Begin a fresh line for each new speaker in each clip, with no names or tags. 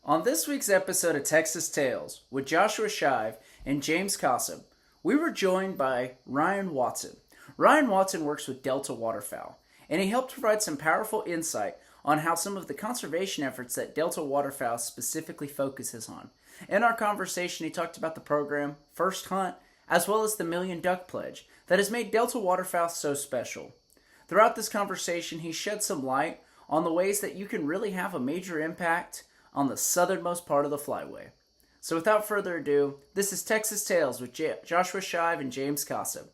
On this week's episode of Texas Tales with Joshua Shive and James Cossum, we were joined by Ryan Watson. Ryan Watson works with Delta Waterfowl, and he helped provide some powerful insight on how some of the conservation efforts that Delta Waterfowl specifically focuses on. In our conversation, he talked about the program, First Hunt, as well as the Million Duck Pledge that has made Delta Waterfowl so special. Throughout this conversation, he shed some light on the ways that you can really have a major impact on the southernmost part of the flyway. So without further ado, this is Texas Tales with Joshua Shive and James Cossum.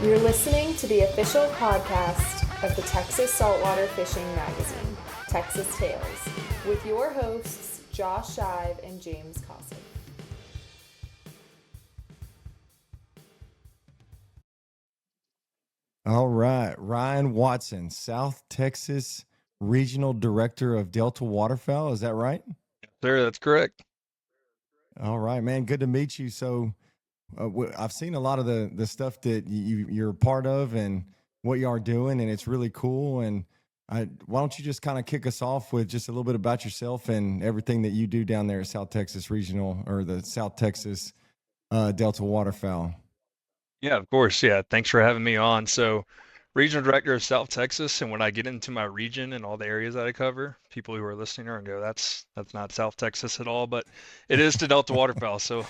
You're listening to the official podcast of the Texas Saltwater Fishing Magazine, Texas Tales, with your hosts, Josh Shive and James Cossum.
All right, Ryan Watson, South Texas Regional Director of Delta Waterfowl. Is that right?
Sir, that's correct.
All right, man. Good to meet you. So, I've seen a lot of the stuff that you're a part of and what you are doing, and it's really cool. And why don't you just kind of kick us off with just a little bit about yourself and everything that you do down there at South Texas Regional or the South Texas Delta Waterfowl?
Yeah, of course. Yeah, thanks for having me on. So, Regional Director of South Texas, and when I get into my region and all the areas that I cover, people who are listening are gonna go, "That's not South Texas at all," but it is to Delta Waterfowl. So,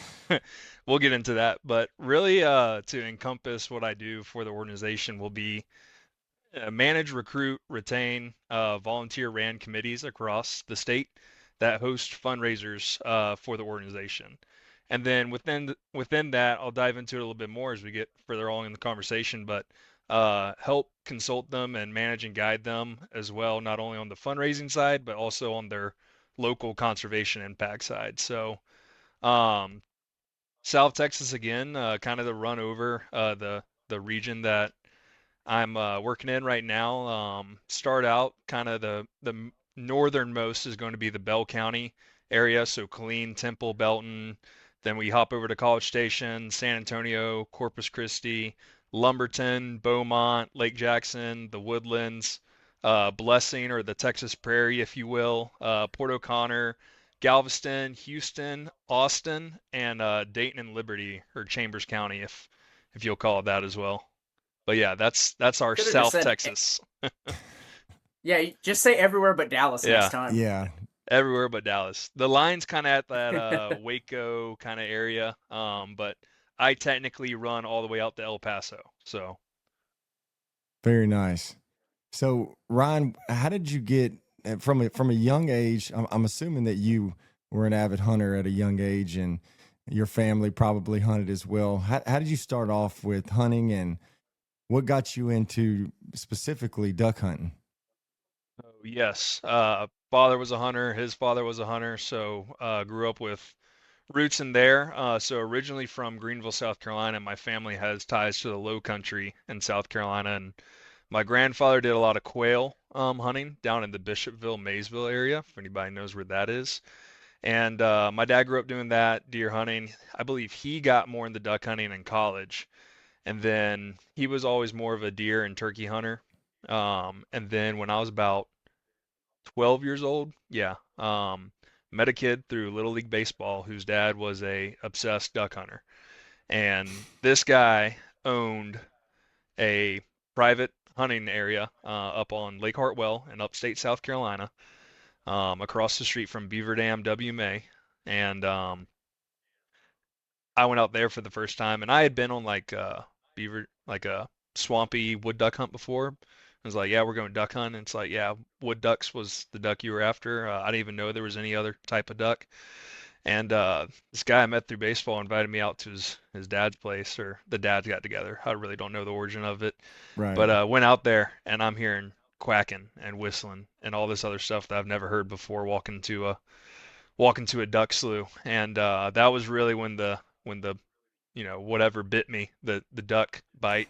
we'll get into that. But really, to encompass what I do for the organization will be manage, recruit, retain volunteer ran committees across the state that host fundraisers for the organization. And then within that, I'll dive into it a little bit more as we get further along in the conversation, but help consult them and manage and guide them as well, not only on the fundraising side, but also on their local conservation impact side. So um, South Texas again, kind of to run over the region that I'm working in right now. Start out kind of the northernmost is going to be the Bell County area, so Killeen, Temple, Belton. Then we hop over to College Station, San Antonio, Corpus Christi, Lumberton, Beaumont, Lake Jackson, the Woodlands, Blessing or the Texas Prairie, if you will, Port O'Connor, Galveston, Houston, Austin, and Dayton and Liberty or Chambers County, if you'll call it that as well. But yeah, that's our
Could have just
South
said,
Texas.
yeah, just say everywhere but Dallas
Yeah,
next time.
Yeah.
everywhere but Dallas. The line's kind of at that Waco kind of area, but I technically run all the way out to El Paso. So
Very nice. So, Ryan, how did you get from a young age? I'm assuming that you were an avid hunter at a young age, and your family probably hunted as well. How did you start off with hunting, and what got you into specifically duck hunting?
yes, father was a hunter. His father was a hunter. So grew up with roots in there. So originally from Greenville, South Carolina, my family has ties to the Low Country in South Carolina, and my grandfather did a lot of quail hunting down in the Bishopville, Maysville area, if anybody knows where that is. And my dad grew up doing that, deer hunting. I believe he got more into duck hunting in college. And then he was always more of a deer and turkey hunter. And then when I was about 12 years old, yeah, met a kid through Little League Baseball whose dad was a obsessed duck hunter. And this guy owned a private hunting area up on Lake Hartwell in upstate South Carolina, across the street from Beaver Dam WMA. And I went out there for the first time, and I had been on like a swampy wood duck hunt before. I was like, yeah, we're going duck hunting. It's like, yeah, wood ducks was the duck you were after. I didn't even know there was any other type of duck. And this guy I met through baseball invited me out to his dad's place, or the dads got together. I really don't know the origin of it,
Right.
but went out there, and I'm hearing quacking and whistling and all this other stuff that I've never heard before walking to a duck slough. And that was really when the whatever bit me, the duck bite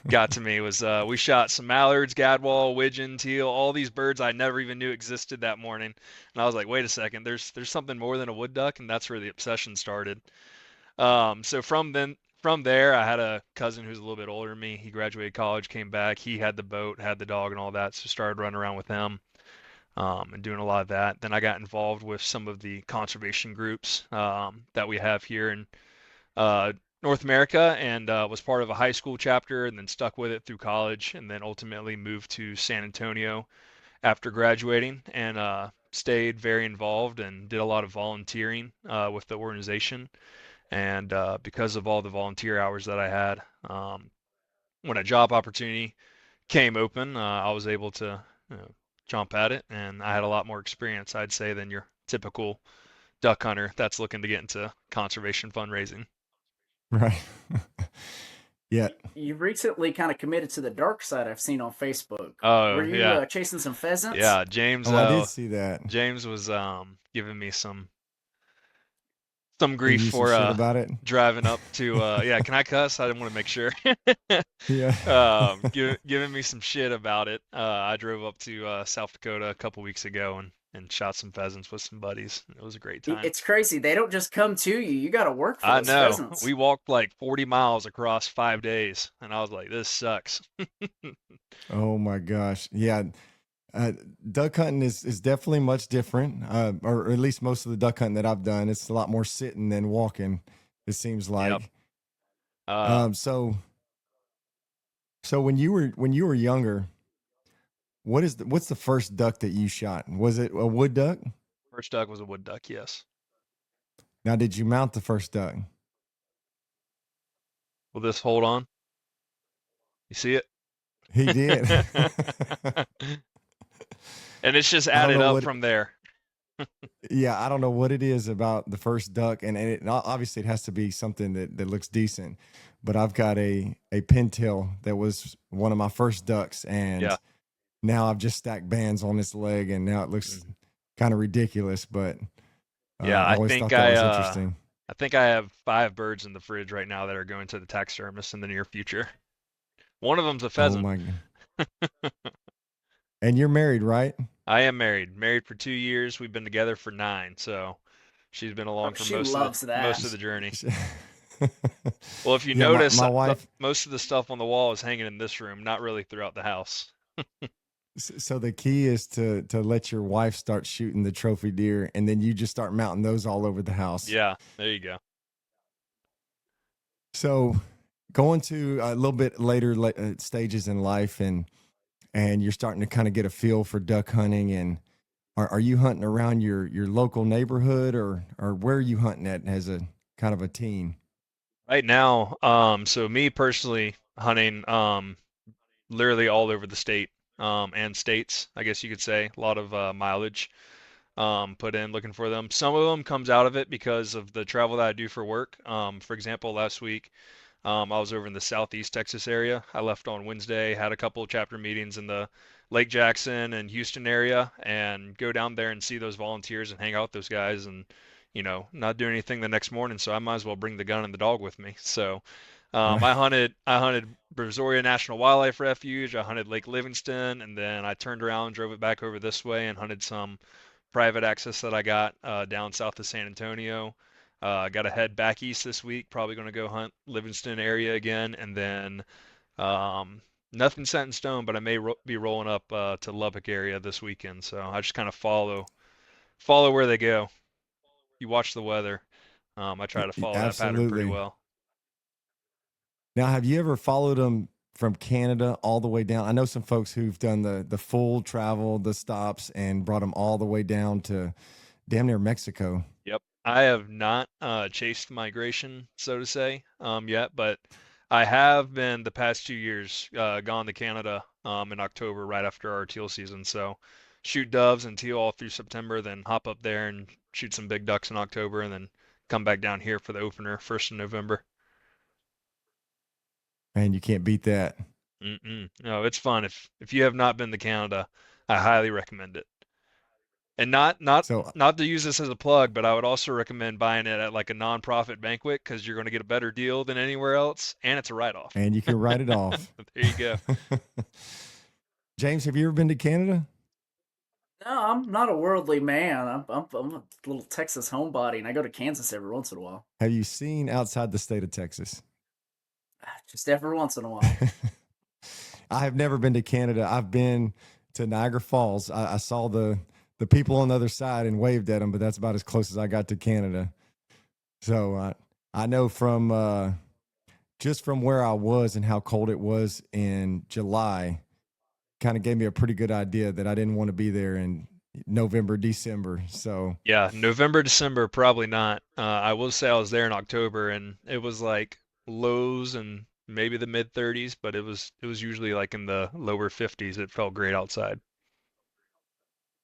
got to me. Was we shot some mallards, gadwall, widgeon, teal, all these birds I never even knew existed that morning. And I was like, wait a second, there's something more than a wood duck, and that's where the obsession started. So from there, I had a cousin who's a little bit older than me. He graduated college, came back. He had the boat, had the dog, and all that. So started running around with him, and doing a lot of that. Then I got involved with some of the conservation groups that we have here in uh, North America, and was part of a high school chapter, and then stuck with it through college, and then ultimately moved to San Antonio after graduating, and stayed very involved and did a lot of volunteering with the organization. And because of all the volunteer hours that I had, when a job opportunity came open, I was able to jump at it, and I had a lot more experience, I'd say, than your typical duck hunter that's looking to get into conservation fundraising.
Right. Yeah.
You recently kind of committed to the dark side, I've seen on Facebook.
Oh,
Were you
yeah.
chasing some pheasants?
Yeah, James.
Oh, I did see that.
James was giving me some
Give
grief
you some
for
shit about it.
driving up to yeah. Can I cuss? I didn't want to make sure.
Yeah.
Giving me some shit about it. I drove up to South Dakota a couple weeks ago and shot some pheasants with some buddies. It was a great time.
It's crazy. They don't just come to you. You got to work for
I
those
know.
pheasants.
We walked like 40 miles across 5 days, and I was like, this sucks.
Oh my gosh. Yeah. Duck hunting is definitely much different, or at least most of the duck hunting that I've done. It's a lot more sitting than walking, it seems like.
Yep.
So when you were younger, what's the first duck that you shot? Was it a wood duck?
First duck was a wood duck, yes.
Now, did you mount the first duck?
Will this hold on? You see it?
He did.
And it's just
I don't
added
know
up
what-
from there.
Yeah, I don't know what it is about the first duck, and it obviously it has to be something that looks decent. But I've got a pintail that was one of my first ducks, and
Yeah.
now I've just stacked bands on this leg, and now it looks kind of ridiculous. But
Yeah,
I always thought that was interesting.
I think I have 5 birds in the fridge right now that are going to the taxidermist in the near future. One of them's a
Oh
pheasant.
my god! And you're married, right?
I am married. Married for 2 years. We've been together for 9, so she's been along for
she
most
loves
of
that.
most of the journey. Well, if you
Yeah,
notice,
my wife.
most of the stuff on the wall is hanging in this room, not really throughout the house.
So the key is to let your wife start shooting the trophy deer, and then you just start mounting those all over the house.
Yeah, there you go.
So going to a little bit later stages in life, and you're starting to kind of get a feel for duck hunting, and are you hunting around your local neighborhood, or where are you hunting at as a kind of a teen?
Right now, so me personally hunting literally all over the state and states, I guess you could say. A lot of mileage put in looking for them. Some of them comes out of it because of the travel that I do for work. For example, last week I was over in the Southeast Texas area. I left on Wednesday, had a couple of chapter meetings in the Lake Jackson and Houston area, and go down there and see those volunteers and hang out with those guys, and not do anything the next morning. So I might as well bring the gun and the dog with me. So I hunted Brazoria National Wildlife Refuge. I hunted Lake Livingston, and then I turned around and drove it back over this way and hunted some private access that I got down south of San Antonio. Got to head back east this week. Probably going to go hunt Livingston area again, and then nothing set in stone, but I may be rolling up to Lubbock area this weekend. So I just kind of follow where they go. You watch the weather. I try to follow that pattern pretty
Absolutely.
well.
Now, have you ever followed them from Canada all the way down? I know some folks who've done the full travel, the stops, and brought them all the way down to damn near Mexico.
Yep. I have not chased migration, so to say, yet, but I have been the past 2 years gone to Canada in October right after our teal season. So shoot doves and teal all through September, then hop up there and shoot some big ducks in October, and then come back down here for the opener 1st of November.
Man, you can't beat that.
No, it's fun. If you have not been to Canada, I highly recommend it. And not
So,
to use this as a plug, but I would also recommend buying it at like a nonprofit banquet because you're going to get a better deal than anywhere else, and it's a write-off.
and you can write it off.
There you go.
James, have you ever been to Canada?
No, I'm not a worldly man. I'm a little Texas homebody, and I go to Kansas every once in a while.
Have you seen outside the state of Texas?
Just every once in a while.
I have never been to Canada. I've been to Niagara Falls. I saw the people on the other side and waved at them, but that's about as close as I got to Canada. So I know from just from where I was and how cold it was in July, kind of gave me a pretty good idea that I didn't want to be there in November, December. So
Yeah, November, December, probably not. I will say I was there in October and it was like lows and maybe the mid 30s, but it was usually like in the lower 50s. It felt great outside.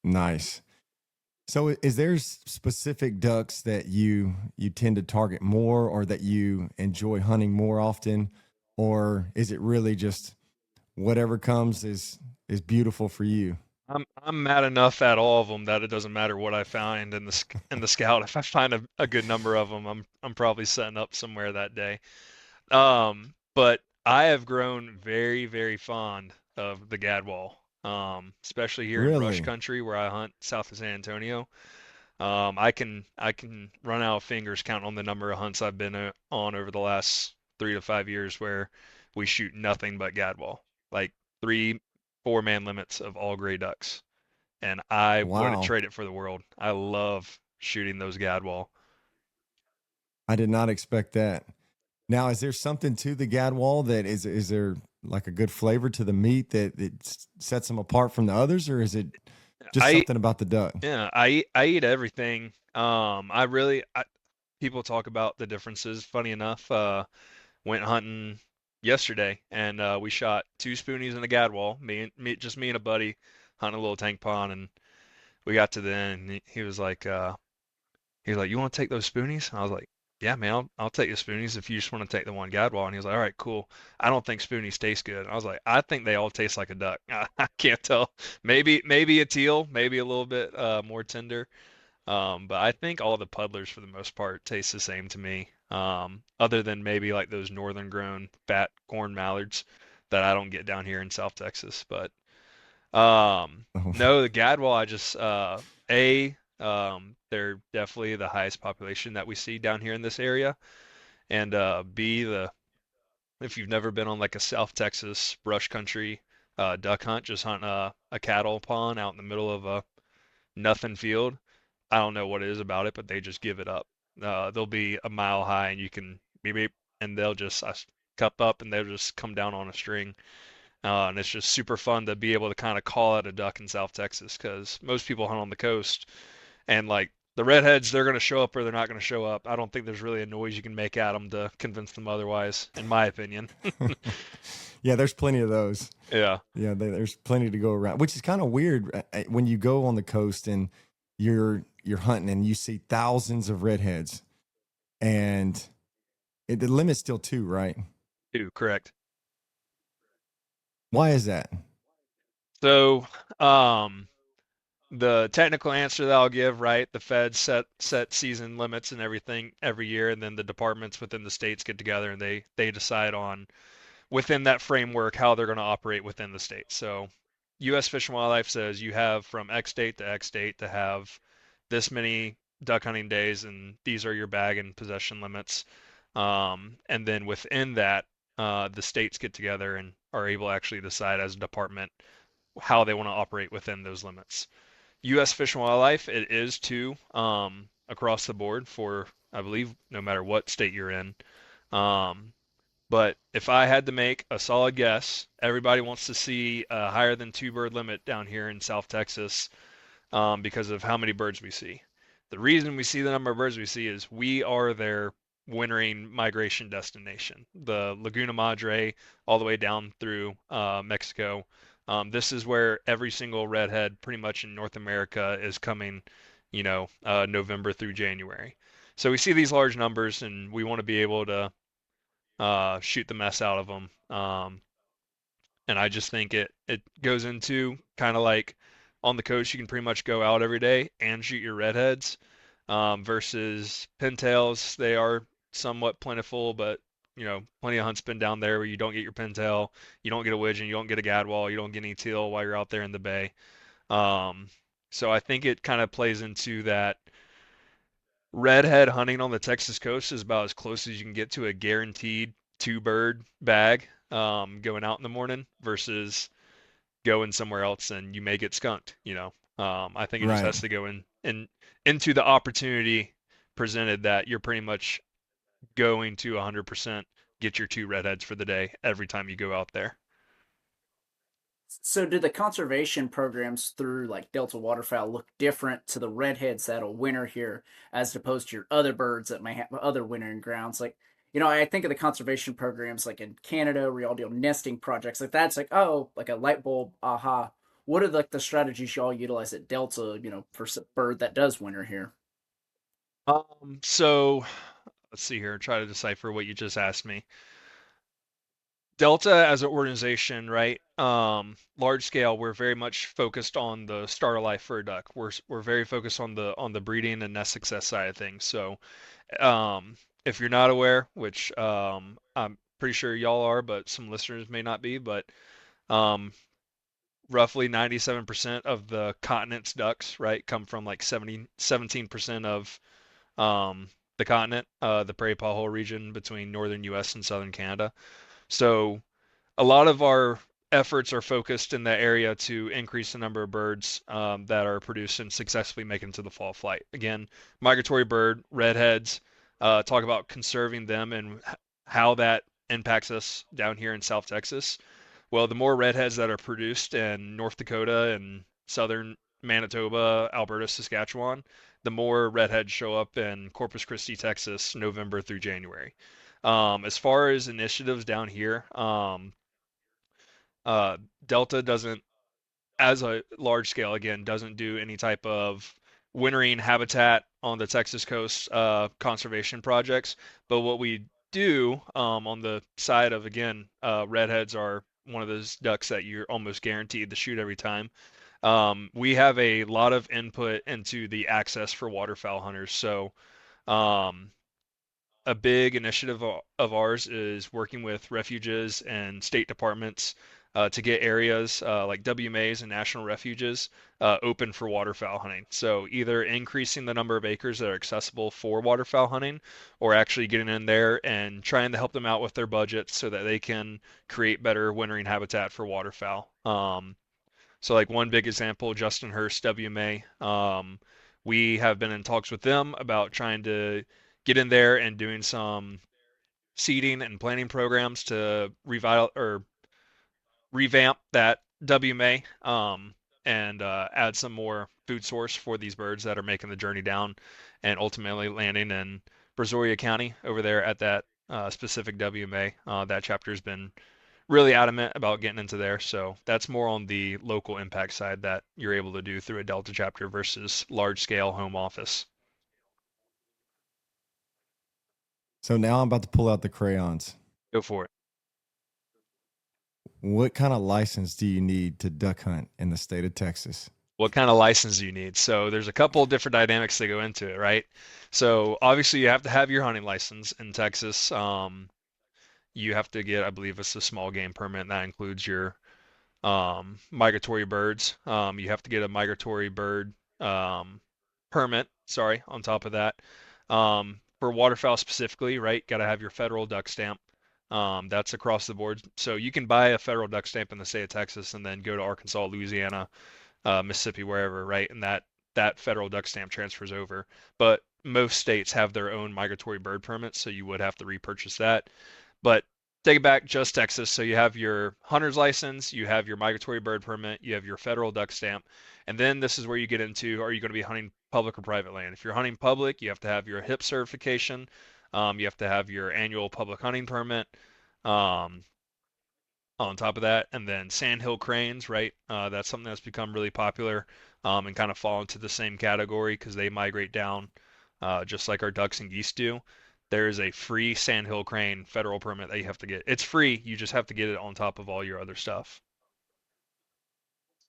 nice. So is there specific ducks that you tend to target more or that you enjoy hunting more often, or is it really just whatever comes is beautiful for you?
I'm mad enough at all of them that it doesn't matter what I find in the scout. If I find a good number of them, I'm probably setting up somewhere that day. But I have grown very, very fond of the gadwall, especially here in brush
Really?
country where I hunt south of San Antonio. I can run out of fingers counting on the number of hunts I've been on over the last 3 to 5 years where we shoot nothing but gadwall, like three, 4 man limits of all gray ducks, and I wouldn't
Wow.
trade it for the world. I love shooting those gadwall.
I did not expect that. Now, is there something to the gadwall that is there like a good flavor to the meat that sets them apart from the others, or is it just
I
something about the duck?
Yeah, I eat everything. People talk about the differences. Funny enough, went hunting yesterday and we shot two spoonies in a gadwall. Just me and a buddy hunting a little tank pond, and we got to the end. And he was like, "You want to take those spoonies?" And I was like, "Yeah, man, I'll take the spoonies if you just want to take the one gadwall." And he was like, "All right, cool. I don't think spoonies taste good." And I was like, "I think they all taste like a duck. I can't tell. Maybe a teal, maybe a little bit more tender." But I think all the puddlers for the most part taste the same to me. Other than maybe like those northern grown fat corn mallards that I don't get down here in South Texas. But
Oh,
no, the Gadwall, they're definitely the highest population that we see down here in this area. And B, if you've never been on like a South Texas brush country duck hunt, just hunt a cattle pond out in the middle of a nothing field. I don't know what it is about it, but they just give it up. They'll be a mile high, and you can maybe, and they'll just cup up, and they'll just come down on a string. And it's just super fun to be able to kind of call out a duck in South Texas because most people hunt on the coast, and like the redheads, they're going to show up or they're not going to show up. I don't think there's really a noise you can make at them to convince them otherwise, in my opinion.
yeah, there's plenty of those.
Yeah.
Yeah, there's plenty to go around, which is kind of weird when you go on the coast and you're hunting and you see thousands of redheads, and the limit's still two, right?
Two, correct.
Why is that?
So, the technical answer that I'll give, right? The feds set season limits and everything every year, and then the departments within the states get together and they decide on within that framework how they're going to operate within the state. So, U.S. Fish and Wildlife says you have from X date to X date to have this many duck hunting days, and these are your bag and possession limits. And then within that, the states get together and are able to actually decide as a department how they want to operate within those limits. U.S. Fish and Wildlife, it is too, across the board for, I believe, no matter what state you're in. Um, but if I had to make a solid guess, everybody wants to see a higher than two bird limit down here in South Texas, because of how many birds we see. The reason we see the number of birds we see is we are their wintering migration destination. The Laguna Madre, all the way down through Mexico. This is where every single redhead, pretty much in North America, is coming, November through January. So we see these large numbers, and we want to be able to shoot the mess out of them. And I just think it goes into kind of like on the coast, you can pretty much go out every day and shoot your redheads, versus pintails. They are somewhat plentiful, but plenty of hunts been down there where you don't get your pintail, you don't get a widgeon, you don't get a gadwall, you don't get any teal while you're out there in the bay. Um, so I think it kind of plays into that redhead hunting on the Texas coast is about as close as you can get to a guaranteed two bird bag going out in the morning versus going somewhere else and you may get skunked, you know. I think it just
Right.
has to go in into the opportunity presented that you're pretty much going to 100% get your two redheads for the day every time you go out there.
So, do the conservation programs through like Delta Waterfowl look different to the redheads that'll winter here as opposed to your other birds that may have other wintering grounds? Like, I think of the conservation programs like in Canada where y'all do nesting projects like that's like, oh, like a light bulb, aha. What are like the strategies y'all utilize at Delta, for a bird that does winter here?
So let's see here, try to decipher what you just asked me. Delta as an organization, right? Large scale, we're very much focused on the start of life for a duck. We're very focused on the breeding and nest success side of things. So, if you're not aware, which I'm pretty sure y'all are, but some listeners may not be, but um, roughly 97% of the continent's ducks, right, come from like 17% of the continent, the Prairie Pothole region between northern U.S. and southern Canada. So a lot of our efforts are focused in that area to increase the number of birds that are produced and successfully make it to the fall flight. Again, migratory bird, redheads, talk about conserving them and how that impacts us down here in South Texas. Well, the more redheads that are produced in North Dakota and southern Manitoba, Alberta, Saskatchewan, the more redheads show up in Corpus Christi, Texas, November through January. As far as initiatives down here, uh, Delta doesn't, as a large scale, again, doesn't do any type of wintering habitat on the Texas coast conservation projects. But what we do on the side of, again, redheads are one of those ducks that you're almost guaranteed to shoot every time. We have a lot of input into the access for waterfowl hunters. So, um, a big initiative of ours is working with refuges and state departments to get areas like WMAs and national refuges open for waterfowl hunting. So either increasing the number of acres that are accessible for waterfowl hunting, or actually getting in there and trying to help them out with their budgets so that they can create better wintering habitat for waterfowl. So like one big example, Justin Hurst, WMA. We have been in talks with them about trying to get in there and doing some seeding and planting programs to revamp that WMA and add some more food source for these birds that are making the journey down and ultimately landing in Brazoria County over there at that specific WMA. That chapter has been really adamant about getting into there. So that's more on the local impact side that you're able to do through a Delta chapter versus large scale home office.
So now I'm about to pull out the crayons.
Go for it.
What kind of license do you need to duck hunt in the state of Texas?
What kind of license do you need? So there's a couple of different dynamics that go into it, right? So obviously you have to have your hunting license in Texas. You have to get, I believe it's a small game permit, and that includes your migratory birds. You have to get a migratory bird permit, sorry, on top of that. For waterfowl specifically, right, got to have your federal duck stamp. That's across the board. So you can buy a federal duck stamp in the state of Texas and then go to Arkansas, Louisiana, Mississippi, wherever, right? And that federal duck stamp transfers over. But most states have their own migratory bird permits, so you would have to repurchase that. But take it back, just Texas. So you have your hunter's license, you have your migratory bird permit, you have your federal duck stamp, and then this is where you get into, are you going to be hunting public or private land? If you're hunting public, you have to have your HIP certification, you have to have your annual public hunting permit. Um, on top of that, and then sandhill cranes, right? That's something that's become really popular and kind of fall into the same category because they migrate down just like our ducks and geese do. There is a free sandhill crane federal permit that you have to get. It's free, you just have to get it on top of all your other stuff.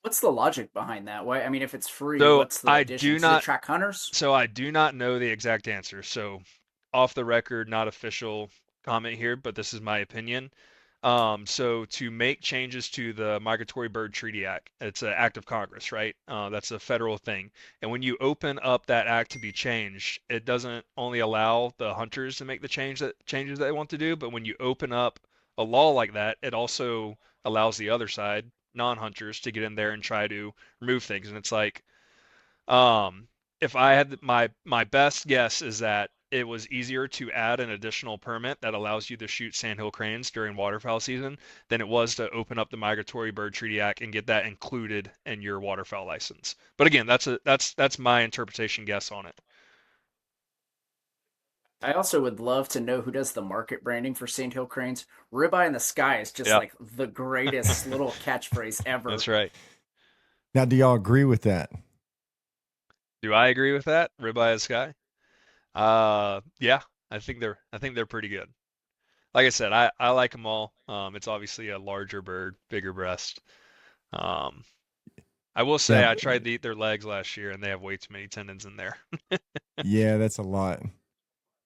What's the logic behind that? Why? I mean, if it's free,
So
what's the
I
addition?
do
Does it
not
track hunters?
so I do not know the exact answer. So off the record, not official comment here, but this is my opinion. So to make changes to the Migratory Bird Treaty Act, it's an act of Congress, right? That's a federal thing. And when you open up that act to be changed, it doesn't only allow the hunters to make the changes that they want to do, but when you open up a law like that, it also allows the other side, non-hunters, to get in there and try to remove things. And it's like, um, if I had my best guess is that it was easier to add an additional permit that allows you to shoot sandhill cranes during waterfowl season than it was to open up the Migratory Bird Treaty Act and get that included in your waterfowl license. But again, that's my interpretation guess on it.
I also would love to know who does the market branding for Sandhill Cranes. Ribeye in the sky is just
Yeah,
like the greatest little catchphrase ever.
that's right.
Now, do y'all agree with that?
Do I agree with that? Ribeye is sky? Yeah, I think they're pretty good. Like I said, I like them all. It's obviously a larger bird, bigger breast. Um, I will say
Yeah,
I tried to eat their legs last year, and they have way too many tendons in there.
yeah, that's a lot.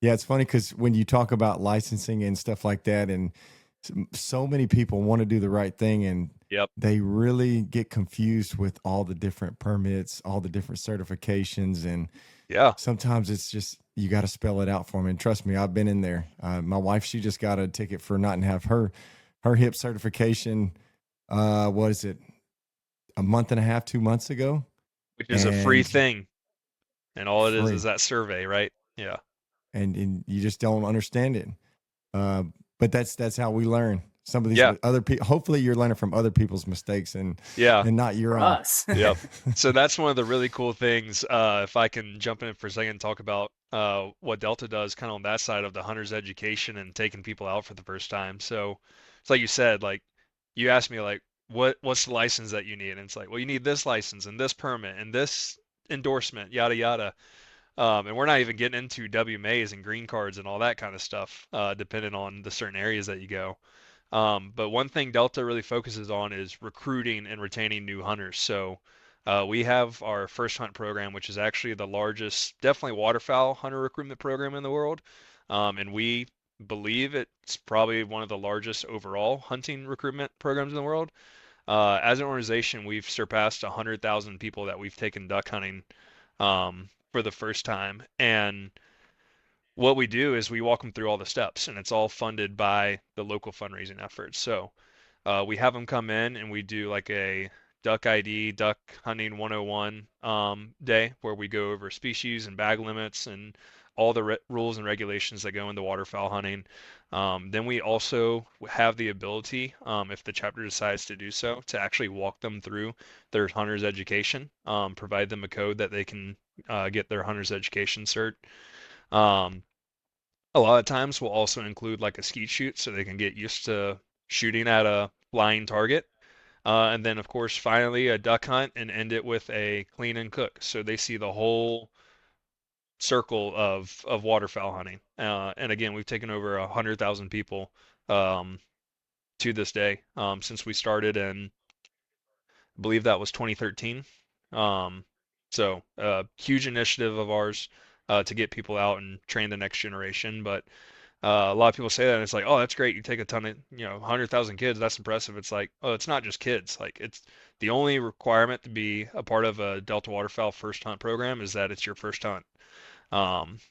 Yeah, it's funny because when you talk about licensing and stuff like that, and so many people want to do the right thing, and
Yep.
they really get confused with all the different permits, all the different certifications, and
Yeah.
sometimes it's just you got to spell it out for them. And trust me, I've been in there. My wife, she just got a ticket for not have her hip certification. What is it? A month and a half, 2 months ago,
Which is a free
and
thing, and all it is
free,
that survey, right? Yeah.
and you just don't understand it. Uh, but that's how we learn. Some of these
Yeah.
other people. Hopefully, you're learning from other people's mistakes
Yeah.
and not your
For
own.
us.
Yep. So that's one of the really cool things. If I can jump in for a second and talk about what Delta does kind of on that side of the hunter's education and taking people out for the first time. So it's like you said, like you asked me like what's the license that you need? And it's like, well, you need this license and this permit and this endorsement, yada yada. And we're not even getting into WMAs and green cards and all that kind of stuff, depending on the certain areas that you go. But one thing Delta really focuses on is recruiting and retaining new hunters. So we have our first hunt program, which is actually the largest, definitely waterfowl hunter recruitment program in the world. And we believe it's probably one of the largest overall hunting recruitment programs in the world. As an organization, we've surpassed 100,000 people that we've taken duck hunting for the first time. And what we do is we walk them through all the steps, and it's all funded by the local fundraising efforts. So we have them come in and we do like a duck ID, duck hunting 101 day where we go over species and bag limits and all the rules and regulations that go into waterfowl hunting. Then we also have the ability, if the chapter decides to do so, to actually walk them through their hunter's education, provide them a code that they can get their hunter's education cert. Um, a lot of times we'll also include like a skeet shoot so they can get used to shooting at a flying target. And then, of course, finally a duck hunt and end it with a clean and cook. So they see the whole circle of waterfowl hunting. And again, we've taken over 100,000 people um, to this day since we started, and I believe that was 2013. Um, so huge initiative of ours to get people out and train the next generation. But a lot of people say that and it's like, oh, that's great. You take a ton of, 100,000 kids. That's impressive. It's like, oh, it's not just kids. Like it's the only requirement to be a part of a Delta Waterfowl first hunt program is that it's your first hunt.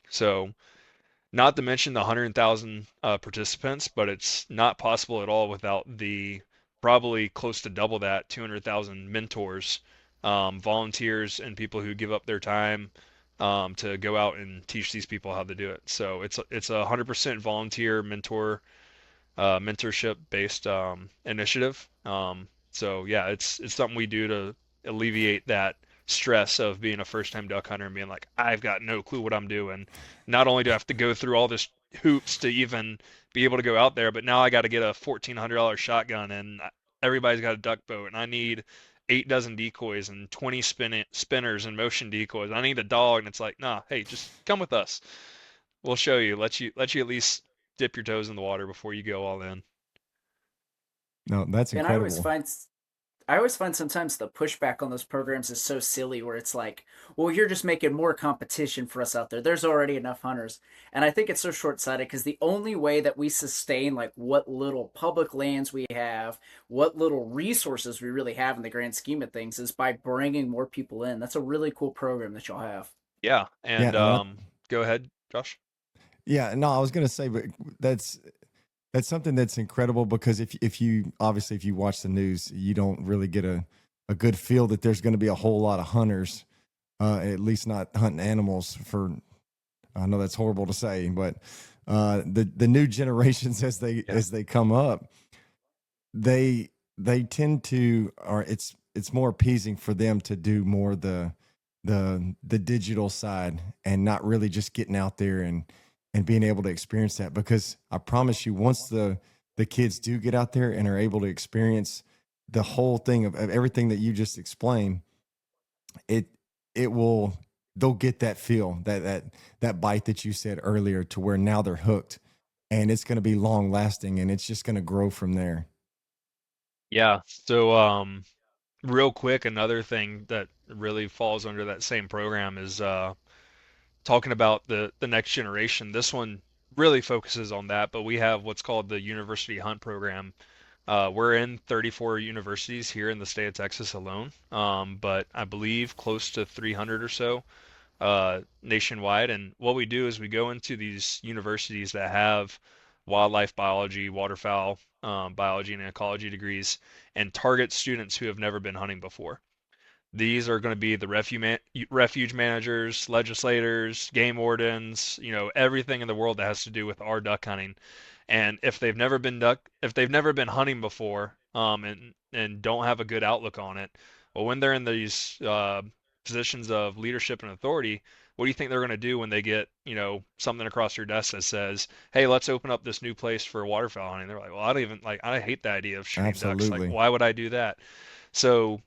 So not to mention the 100,000 participants, but it's not possible at all without the probably close to double that 200,000 mentors, volunteers, and people who give up their time to go out and teach these people how to do it. So it's a 100% volunteer mentorship based initiative. So yeah, it's something we do to alleviate that stress of being a first time duck hunter and being like, I've got no clue what I'm doing. Not only do I have to go through all this hoops to even be able to go out there, but now I got to get a $1,400 shotgun and everybody's got a duck boat and I need 8 dozen decoys and 20 spinners and motion decoys. I need a dog, and it's like, nah, hey, just come with us. We'll show you. Let you at least dip your toes in the water before you go all in.
No, that's
And I always
incredible.
find I always find sometimes the pushback on those programs is so silly where it's like, well, you're just making more competition for us out there. There's already enough hunters. And I think it's so short sighted because the only way that we sustain like what little public lands we have, what little resources we really have in the grand scheme of things is by bringing more people in. That's a really cool program that y'all have.
Yeah,
Yeah,
and
and
go ahead, Josh.
yeah, no, I was gonna say, but that's that's something that's incredible because if you obviously if you watch the news, you don't really get a good feel that there's going to be a whole lot of hunters, at least not hunting animals for. I know that's horrible to say, but the new generations
Yeah.
as they come up, they tend to, or it's more appeasing for them to do more the digital side and not really just getting out there and being able to experience that, because I promise you, once the kids do get out there and are able to experience the whole thing of everything that you just explained, it it will, they'll get that feel, that bite that you said earlier, to where now they're hooked, and it's going to be long lasting, and it's just going to grow from there.
Yeah. So, real quick, another thing that really falls under that same program is talking about the next generation. This one really focuses on that, but we have what's called the University Hunt program. We're in 34 universities here in the state of Texas alone, but I believe close to 300 or so nationwide. And what we do is we go into these universities that have wildlife biology, waterfowl biology, and ecology degrees, and target students who have never been hunting before. These are going to be the refuge managers, legislators, game wardens, everything in the world that has to do with our duck hunting. And if they've never been hunting before, and don't have a good outlook on it, well, when they're in these positions of leadership and authority, what do you think they're going to do when they get, something across their desk that says, "Hey, let's open up this new place for waterfowl hunting"? They're like, "Well, I don't even like. I hate the idea of shooting ducks. Like,
Absolutely.
why would I do that?" So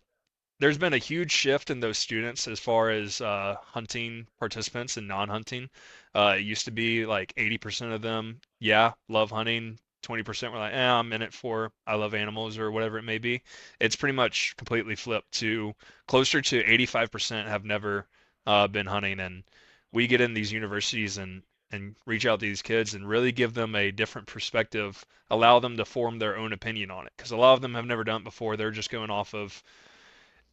there's been a huge shift in those students as far as hunting participants and non-hunting. It used to be like 80% of them, yeah, love hunting. 20% were like, I'm in it for I love animals or whatever it may be. It's pretty much completely flipped to closer to 85% have never been hunting. And we get in these universities and reach out to these kids and really give them a different perspective, allow them to form their own opinion on it. Because a lot of them have never done it before. They're just going off of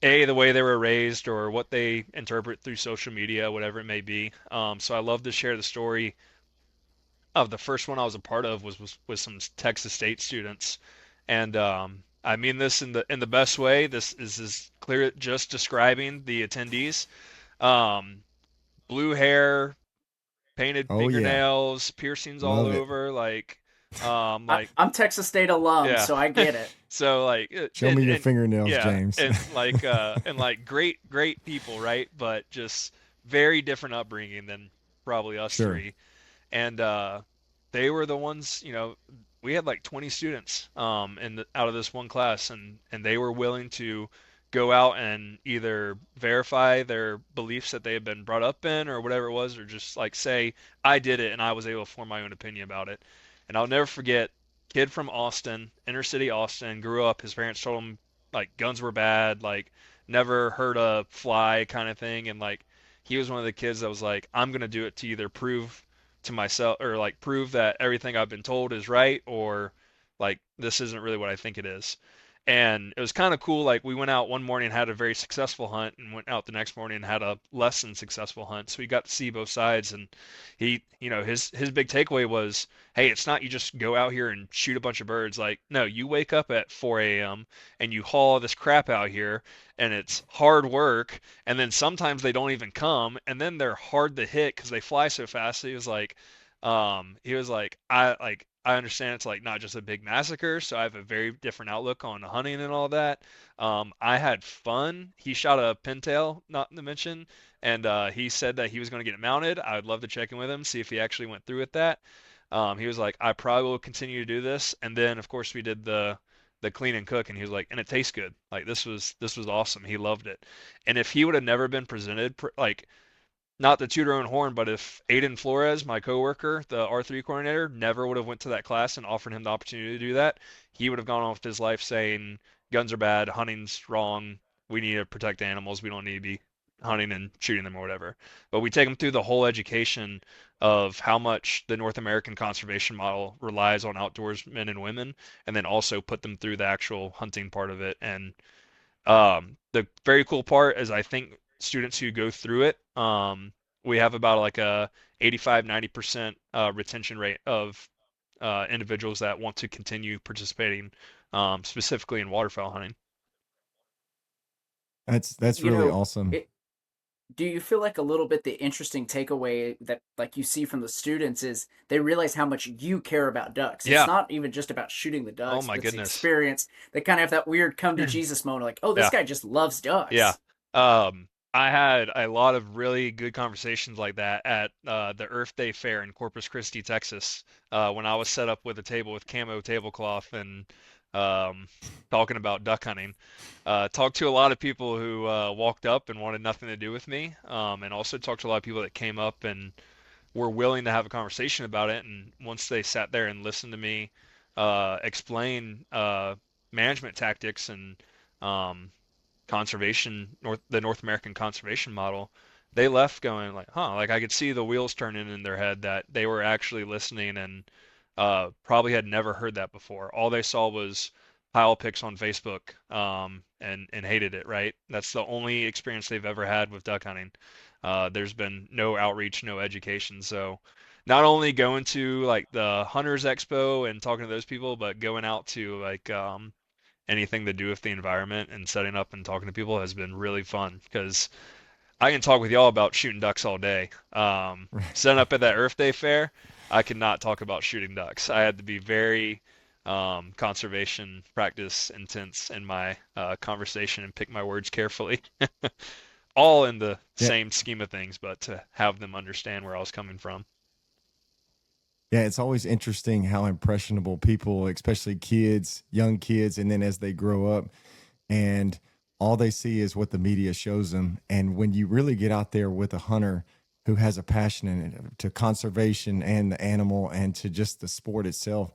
the way they were raised or what they interpret through social media, whatever it may be. So I love to share the story of the first one I was a part of was some Texas State students, and I mean this in the best way. This is clear, just describing the attendees. Um, Blue hair, painted
Oh yeah,
fingernails, piercings all
love it.
over,
I,
like
I'm Texas State alum,
yeah.
so I get it.
So like
Show me your
and
fingernails,
yeah,
James.
and like great people, right? But just very different upbringing than probably us
Sure.
three. And they were the ones, we had like 20 students out of this one class, and they were willing to go out and either verify their beliefs that they had been brought up in or whatever it was, or just like say, I did it and I was able to form my own opinion about it. And I'll never forget, kid from Austin, inner city Austin, grew up, his parents told him like guns were bad, like never heard a fly kind of thing, and like he was one of the kids that was like, I'm gonna do it to either prove to myself or like prove that everything I've been told is right, or like this isn't really what I think it is. And it was kind of cool. Like we went out one morning and had a very successful hunt, and went out the next morning and had a less than successful hunt. So we got to see both sides. And he, his big takeaway was, hey, it's not you just go out here and shoot a bunch of birds. Like, no, you wake up at 4 a.m. and you haul this crap out here, and it's hard work. And then sometimes they don't even come, and then they're hard to hit because they fly so fast. So he was like, I understand it's like not just a big massacre, so I have a very different outlook on hunting and all that. I had fun. He shot a pintail, not to mention, and he said that he was going to get it mounted. I would love to check in with him, see if he actually went through with that. He was like, I probably will continue to do this. And then, of course, we did the clean and cook, and he was like, and it tastes good. Like this was awesome. He loved it. And if he would have never been presented, like not to toot our own horn, but if Aiden Flores, my coworker, the R3 coordinator, never would have went to that class and offered him the opportunity to do that, he would have gone on with his life saying, guns are bad, hunting's wrong, we need to protect animals, we don't need to be hunting and shooting them or whatever. But we take them through the whole education of how much the North American conservation model relies on outdoorsmen and women, and then also put them through the actual hunting part of it. And the very cool part is I think students who go through it, we have about like a 85-90% retention rate of individuals that want to continue participating, specifically in waterfowl hunting.
That's
You
really
know,
awesome.
it, do you feel like a little bit the interesting takeaway that like you see from the students is they realize how much you care about ducks? It's
Yeah.
not even just about shooting the
Oh
ducks,
my
but it's the
goodness.
experience. They kind of have that weird come to Jesus moment, like, oh, this
Yeah.
guy just loves
Yeah.
ducks.
I had a lot of really good conversations like that at the Earth Day Fair in Corpus Christi, Texas, when I was set up with a table with camo tablecloth and um, talking about duck hunting. Talked to a lot of people who walked up and wanted nothing to do with me, and also talked to a lot of people that came up and were willing to have a conversation about it. And once they sat there and listened to me explain management tactics and um, the North American conservation model, they left going like, huh, like I could see the wheels turning in their head that they were actually listening and probably had never heard that before. All they saw was pile pics on Facebook, and hated it, right? That's the only experience they've ever had with duck hunting. There's been no outreach, no education. So not only going to like the Hunters Expo and talking to those people, but going out to like anything to do with the environment and setting up and talking to people has been really fun because I can talk with y'all about shooting ducks all day. Setting up at that Earth Day fair, I could not talk about shooting ducks. I had to be very conservation practice intense in my conversation and pick my words carefully. All in the
Yeah,
same scheme of things, but to have them understand where I was coming from.
yeah, it's always interesting how impressionable people, especially kids, young kids, and then as they grow up, and all they see is what the media shows them. And when you really get out there with a hunter who has a passion in it, to conservation and the animal and to just the sport itself,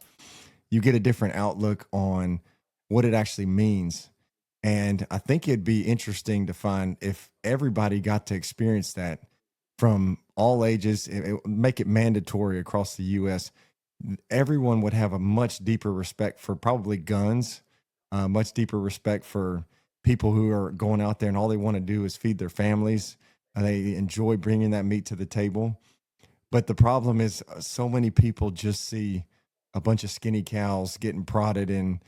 you get a different outlook on what it actually means. And I think it'd be interesting to find if everybody got to experience that from all ages, it would make it mandatory across the US. Everyone would have a much deeper respect for probably guns, much deeper respect for people who are going out there and all they want to do is feed their families. They enjoy bringing that meat to the table. But the problem is, so many people just see a bunch of skinny cows getting prodded in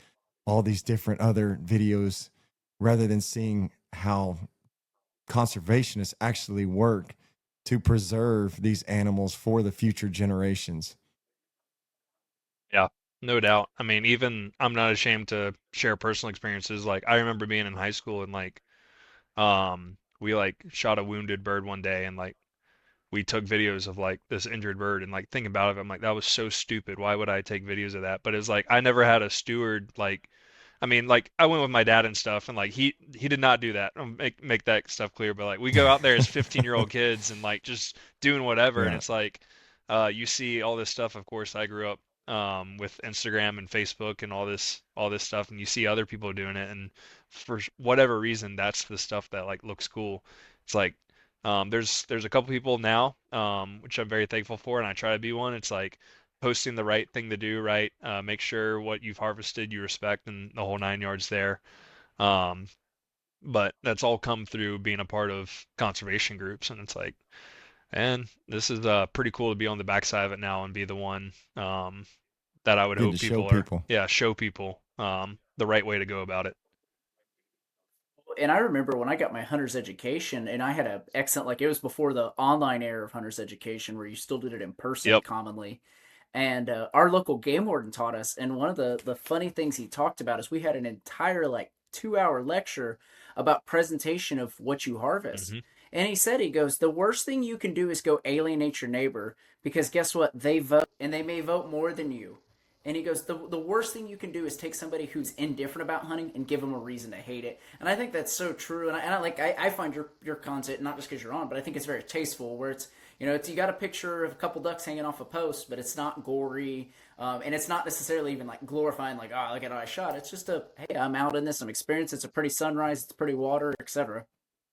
all these different other videos rather than seeing how conservationists actually work to preserve these animals for the future generations.
Yeah, no doubt. I mean, even I'm not ashamed to share personal experiences. Like I remember being in high school and like we like shot a wounded bird one day and like we took videos of like this injured bird and like thinking about it, I'm like that was so stupid. Why would I take videos of that? But it's like I never had a steward like I mean, like I went with my dad and stuff, and like he did not do that. Make that stuff clear. But like we go out there as 15-year-old kids and like just doing whatever, and
Yeah.
it's like you see all this stuff. Of course, I grew up with Instagram and Facebook and all this stuff, and you see other people doing it, and for whatever reason, that's the stuff that like looks cool. It's like there's a couple people now, which I'm very thankful for, and I try to be one. It's like posting the right thing to do, right? Make sure what you've harvested you respect and the whole 9 yards there. Um, but that's all come through being a part of conservation groups, and it's like, and this is pretty cool to be on the backside of it now and be the one that I would
Getting to
hope
show
people are,
people.
yeah, show people the right way to go about it.
And I remember when I got my hunter's education, and I had a excellent, like, it was before the online era of hunter's education where you still did it in person
Yep.
commonly. And our local game warden taught us. And one of the funny things he talked about is we had an entire, like, 2 hour lecture about presentation of what you harvest.
Hmm.
And he said, he goes, the worst thing you can do is go alienate your neighbor because guess what? They vote and they may vote more than you. And he goes, the worst thing you can do is take somebody who's indifferent about hunting and give them a reason to hate it. And I think that's so true. I find your content, not just because you're on, but I think it's very tasteful, where it's, it's, you got a picture of a couple ducks hanging off a post, but it's not gory. And it's not necessarily even like glorifying, like, oh, look at how I shot. It's just hey, I'm out in this, I'm experienced. It's a pretty sunrise, it's pretty water, etc.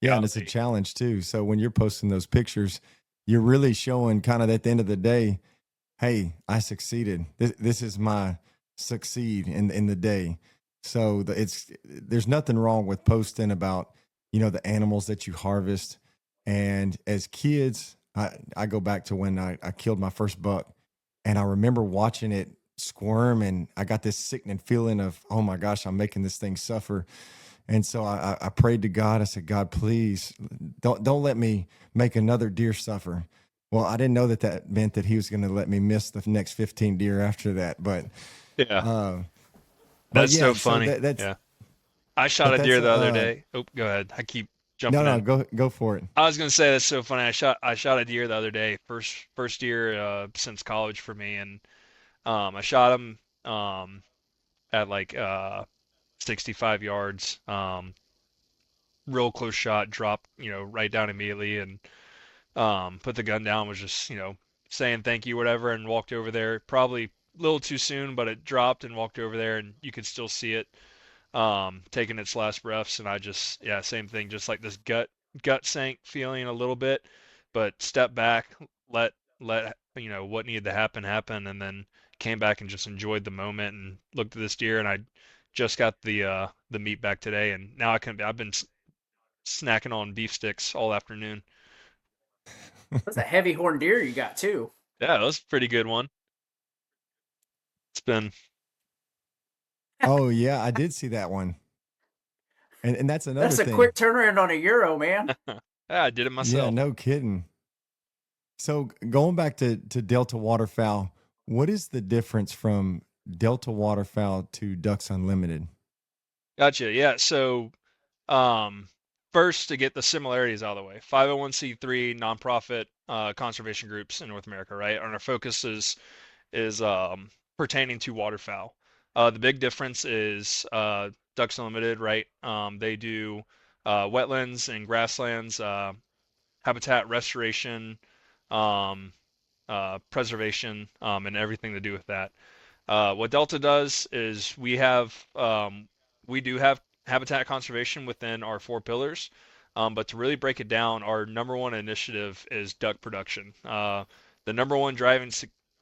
Yeah, and it's a challenge too. So when you're posting those pictures, you're really showing kind of at the end of the day, hey, I succeeded. This is my succeed in the day. So there's nothing wrong with posting about, the animals that you harvest. And as kids, I go back to when I killed my first buck, and I remember watching it squirm, and I got this sickening feeling of, oh my gosh, I'm making this thing suffer. And so I prayed to God. I said, God, please don't let me make another deer suffer. Well, I didn't know that meant that he was going to let me miss the next 15 deer after that. But
Yeah.
but
That's
yeah,
so
so
funny.
that's
Yeah. I shot
but
a
that's
deer the other day. Oh, go ahead. I keep jumping
no,
in.
go for it.
I was gonna say that's so funny. I shot a deer the other day. First deer since college for me, and I shot him at like 65 yards. Real close shot, dropped, right down immediately, and put the gun down, was just, saying thank you, whatever, and walked over there. Probably a little too soon, but it dropped and walked over there, and you could still see it taking its last breaths. And I just, yeah, same thing, just like this gut sank feeling a little bit, but step back, let what needed to happen, and then came back and just enjoyed the moment and looked at this deer. And I just got the meat back today, and now I've been snacking on beef sticks all afternoon.
That's a heavy horn deer you got too.
Yeah, that was a pretty good one. It's been
Oh yeah, I did see that one. And that's another
That's a
thing.
quick turnaround on a euro, man.
yeah, I did it
Yeah,
myself.
no kidding. So going back to Delta Waterfowl, what is the difference from Delta Waterfowl to Ducks Unlimited?
Gotcha. Yeah, so um first, to get the similarities out of the way, 501c3 nonprofit conservation groups in North America, right? And our focus is pertaining to waterfowl. The big difference is Ducks Unlimited, right? They do wetlands and grasslands, habitat restoration, um, preservation, and everything to do with that. What Delta does is we do have habitat conservation within our four pillars, but to really break it down, our number one initiative is duck production. The number one driving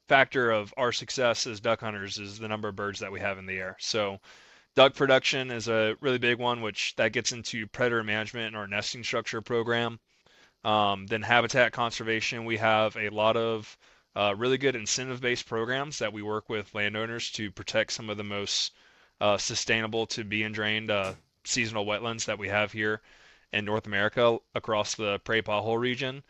factor of our success as duck hunters is the number of birds that we have in the air. So duck production is a really big one, which that gets into predator management in our nesting structure program. Then habitat conservation, we have a lot of really good incentive-based programs that we work with landowners to protect some of the most sustainable to be and drained seasonal wetlands that we have here in North America across the Prairie Pothole region.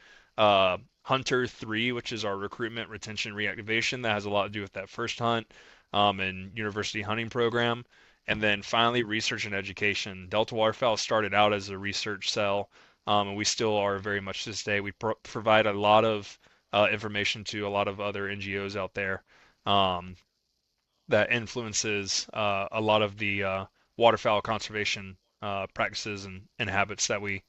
Hunter 3, which is our recruitment, retention, reactivation, that has a lot to do with that first hunt and university hunting program. And then finally, research and education. Delta Waterfowl started out as a research cell, and we still are very much to this day. We provide a lot of information to a lot of other NGOs out there um, that influences a lot of the waterfowl conservation practices and habits that we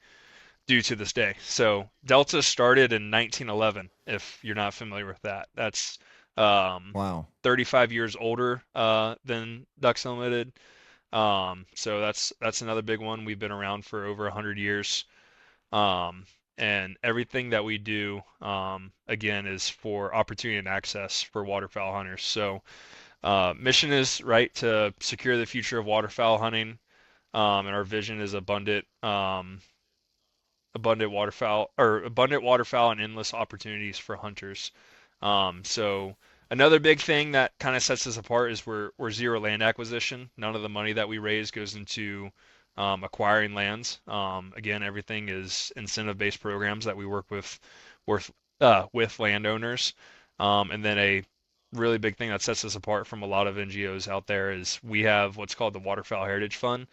do to this day. So Delta started in 1911, if you're not familiar with that. That's
Wow.
35 years older than Ducks Unlimited. So that's another big one. We've been around for over 100 years. Um, and everything that we do, again, is for opportunity and access for waterfowl hunters. So mission is right to secure the future of waterfowl hunting, and our vision is abundant waterfowl and endless opportunities for hunters. So another big thing that kind of sets us apart is we're zero land acquisition. None of the money that we raise goes into acquiring lands. Again, everything is incentive-based programs that we work with landowners. And then a really big thing that sets us apart from a lot of NGOs out there is we have what's called the Waterfowl Heritage Fund,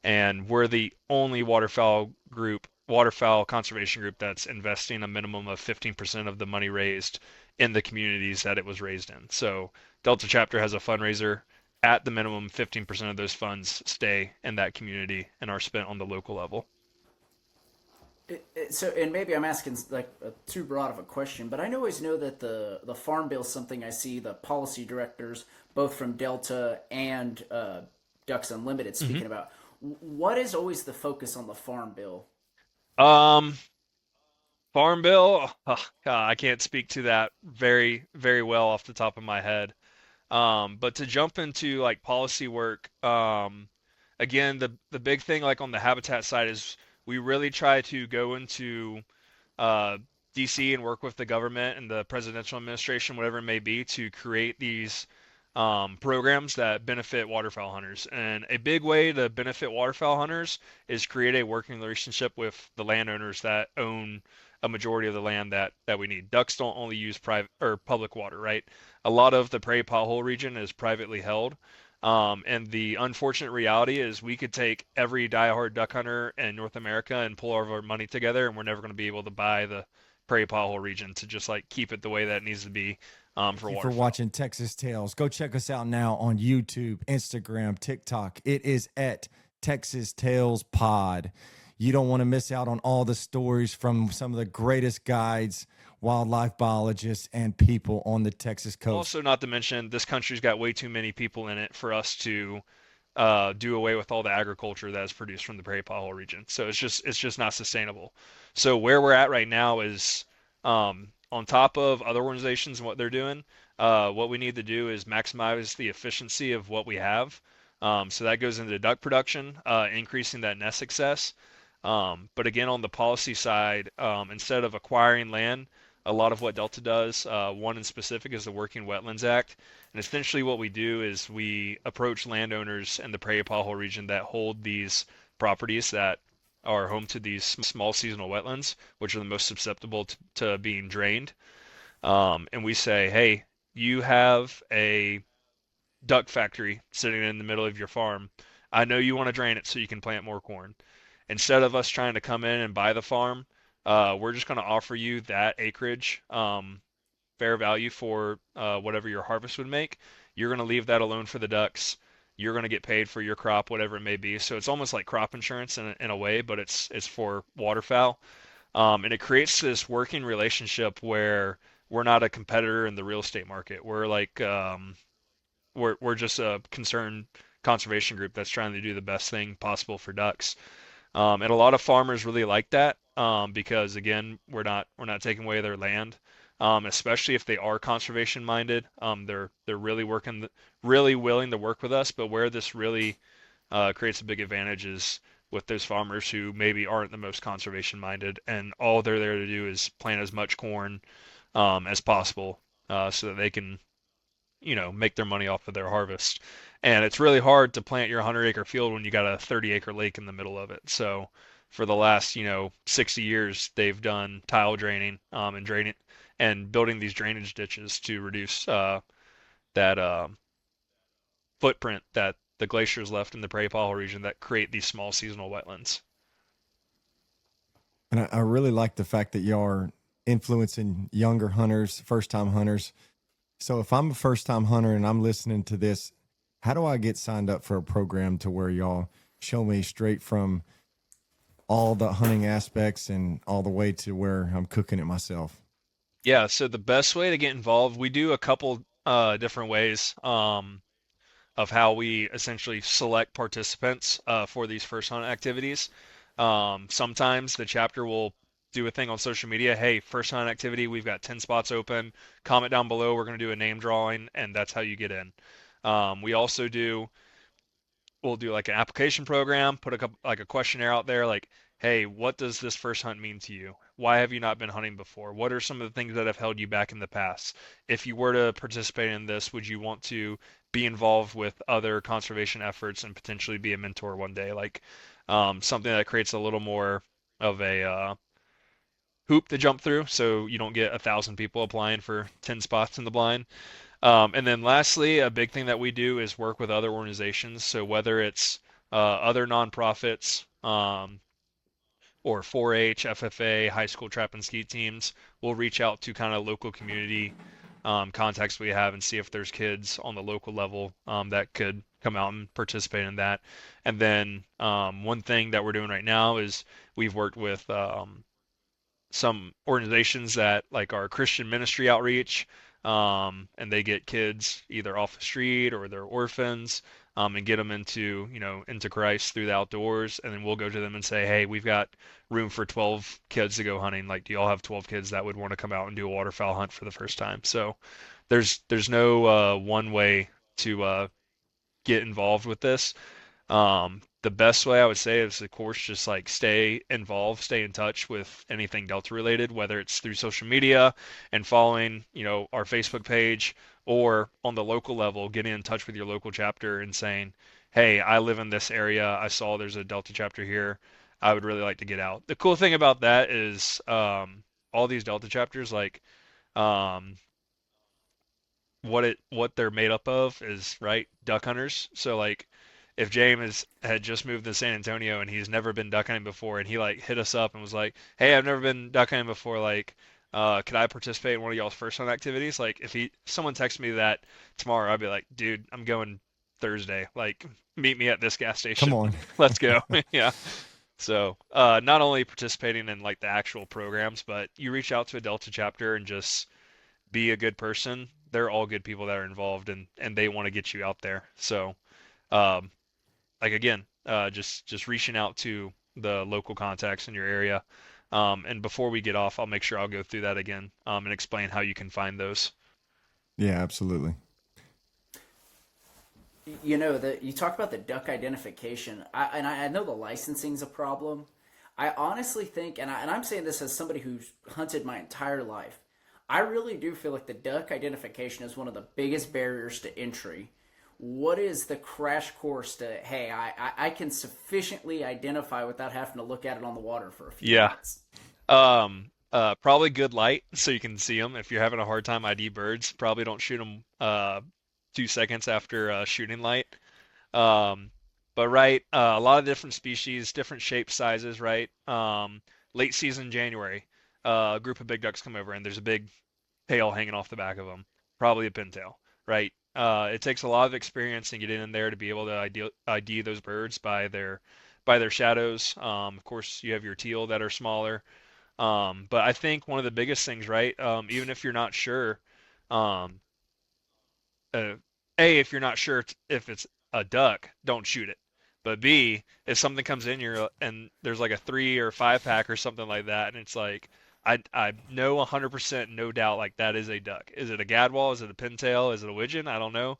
and we're the only waterfowl group waterfowl conservation group that's investing a minimum of 15% of the money raised in the communities that it was raised in. So Delta chapter has a fundraiser. At the minimum, 15% of those funds stay in that community and are spent on the local level.
So, and maybe I'm asking like too broad of a question, but I always know that the farm bill is something I see the policy directors, both from Delta and Ducks Unlimited,
Mm-hmm.
speaking about. What is always the focus on the farm bill?
Um, Farm bill, God, I can't speak to that very, very well off the top of my head. But to jump into like policy work, again, the big thing like on the habitat side is we really try to go into uh, DC and work with the government and the presidential administration, whatever it may be, to create these programs that benefit waterfowl hunters. And a big way to benefit waterfowl hunters is create a working relationship with the landowners that own a majority of the land that we need. Ducks don't only use private or public water, right? A lot of the prairie pothole region is privately held. And the unfortunate reality is we could take every diehard duck hunter in North America and pull all of our money together, and we're never going to be able to buy the prairie pothole region to just like keep it the way that it needs to be
Thank
for
you for
waterfowl.
watching Texas Tales. Go check us out now on YouTube, Instagram, TikTok. It is at Texas Tales Pod. You don't want to miss out on all the stories from some of the greatest guides, wildlife biologists, and people on the Texas coast.
Also, not to mention, this country's got way too many people in it for us to do away with all the agriculture that is produced from the prairie pothole region. So it's just not sustainable. So where we're at right now is on top of other organizations and what they're doing, what we need to do is maximize the efficiency of what we have. So that goes into duck production, increasing that nest success. But again, on the policy side, instead of acquiring land, a lot of what Delta does, one in specific is the Working Wetlands Act. And essentially what we do is we approach landowners in the prairie pothole region that hold these properties that are home to these small seasonal wetlands, which are the most susceptible to being drained. And we say, hey, you have a duck factory sitting in the middle of your farm. I know you want to drain it so you can plant more corn. Instead of us trying to come in and buy the farm, we're just going to offer you that acreage, fair value for whatever your harvest would make. You're going to leave that alone for the ducks. You're going to get paid for your crop, whatever it may be. So it's almost like crop insurance in a way, but it's for waterfowl. And it creates this working relationship where we're not a competitor in the real estate market. We're like we're just a concerned conservation group that's trying to do the best thing possible for ducks. And a lot of farmers really like that because again, we're not taking away their land, especially if they are conservation minded. They're really willing to work with us. But where this really creates a big advantage is with those farmers who maybe aren't the most conservation minded, and all they're there to do is plant as much corn as possible so that they can make their money off of their harvest. And it's really hard to plant your 100-acre field when you got a 30-acre lake in the middle of it. So for the last, 60 years, they've done tile draining and draining and building these drainage ditches to reduce that footprint that the glaciers left in the prairie pothole region that create these small seasonal wetlands.
And I really like the fact that y'all are influencing younger hunters, first time hunters. So if I'm a first time hunter and I'm listening to this, how do I get signed up for a program to where y'all show me straight from all the hunting aspects and all the way to where I'm cooking it myself?
Yeah, so the best way to get involved, we do a couple different ways of how we essentially select participants for these first hunt activities. Sometimes the chapter will do a thing on social media. Hey, first hunt activity, we've got 10 spots open. Comment down below. We're going to do a name drawing, and that's how you get in. We also we'll do like an application program, put like a questionnaire out there, like, hey, what does this first hunt mean to you? Why have you not been hunting before? What are some of the things that have held you back in the past? If you were to participate in this, would you want to be involved with other conservation efforts and potentially be a mentor one day? Like something that creates a little more of a hoop to jump through, so you don't get 1,000 people applying for 10 spots in the blind. And then lastly, a big thing that we do is work with other organizations. So whether it's other nonprofits, or 4-H, FFA, high school trap and skeet teams. We'll reach out to kind of local community contacts we have and see if there's kids on the local level that could come out and participate in that. And then one thing that we're doing right now is we've worked with some organizations that like our Christian ministry outreach, and they get kids either off the street or they're orphans, and get them into, into Christ through the outdoors. And then we'll go to them and say, hey, we've got room for 12 kids to go hunting. Like, do y'all have 12 kids that would want to come out and do a waterfowl hunt for the first time? So there's no one way to get involved with this. The best way I would say is, of course, just like stay involved, stay in touch with anything Delta related, whether it's through social media and following, our Facebook page, or on the local level, getting in touch with your local chapter and saying, hey, I live in this area. I saw there's a Delta chapter here. I would really like to get out. The cool thing about that is all these Delta chapters, like um, what they're made up of is, right, duck hunters. So like if James had just moved to San Antonio and he's never been duck hunting before, and he like hit us up and was like, "Hey, I've never been duck hunting before. Like, could I participate in one of y'all's first hunt activities?" Like, if someone texted me that tomorrow, I'd be like, "Dude, I'm going Thursday. Like, meet me at this gas
Come
station.
on.
Let's go." Yeah. So, not only participating in like the actual programs, but you reach out to a Delta chapter and just be a good person. They're all good people that are involved, and they want to get you out there. So, um, like again, just reaching out to the local contacts in your area. And before we get off, I'll make sure I'll go through that again, and explain how you can find those.
Yeah, absolutely.
You talk about the duck identification, and I know the licensing's a problem. I honestly think, and I'm saying this as somebody who's hunted my entire life, I really do feel like the duck identification is one of the biggest barriers to entry. What is the crash course to, hey, I can sufficiently identify without having to look at it on the water for a few
Yeah.
minutes?
Probably good light so you can see them. If you're having a hard time ID birds, probably don't shoot them 2 seconds after shooting light. Um, but right, a lot of different species, different shape sizes, right? Late season January, a group of big ducks come over and there's a big tail hanging off the back of them, probably a pintail, right? It takes a lot of experience and getting in there to be able to ID those birds by their shadows. Of course, you have your teal that are smaller. But I think one of the biggest things, right? Even if you're not sure, um, uh, A, if you're not sure if it's a duck, don't shoot it. But B, if something comes in here and there's like a 3 or 5 pack or something like that, and it's like, I know 100% no doubt like that is a duck. Is it a gadwall? Is it a pintail? Is it a widgeon? I don't know.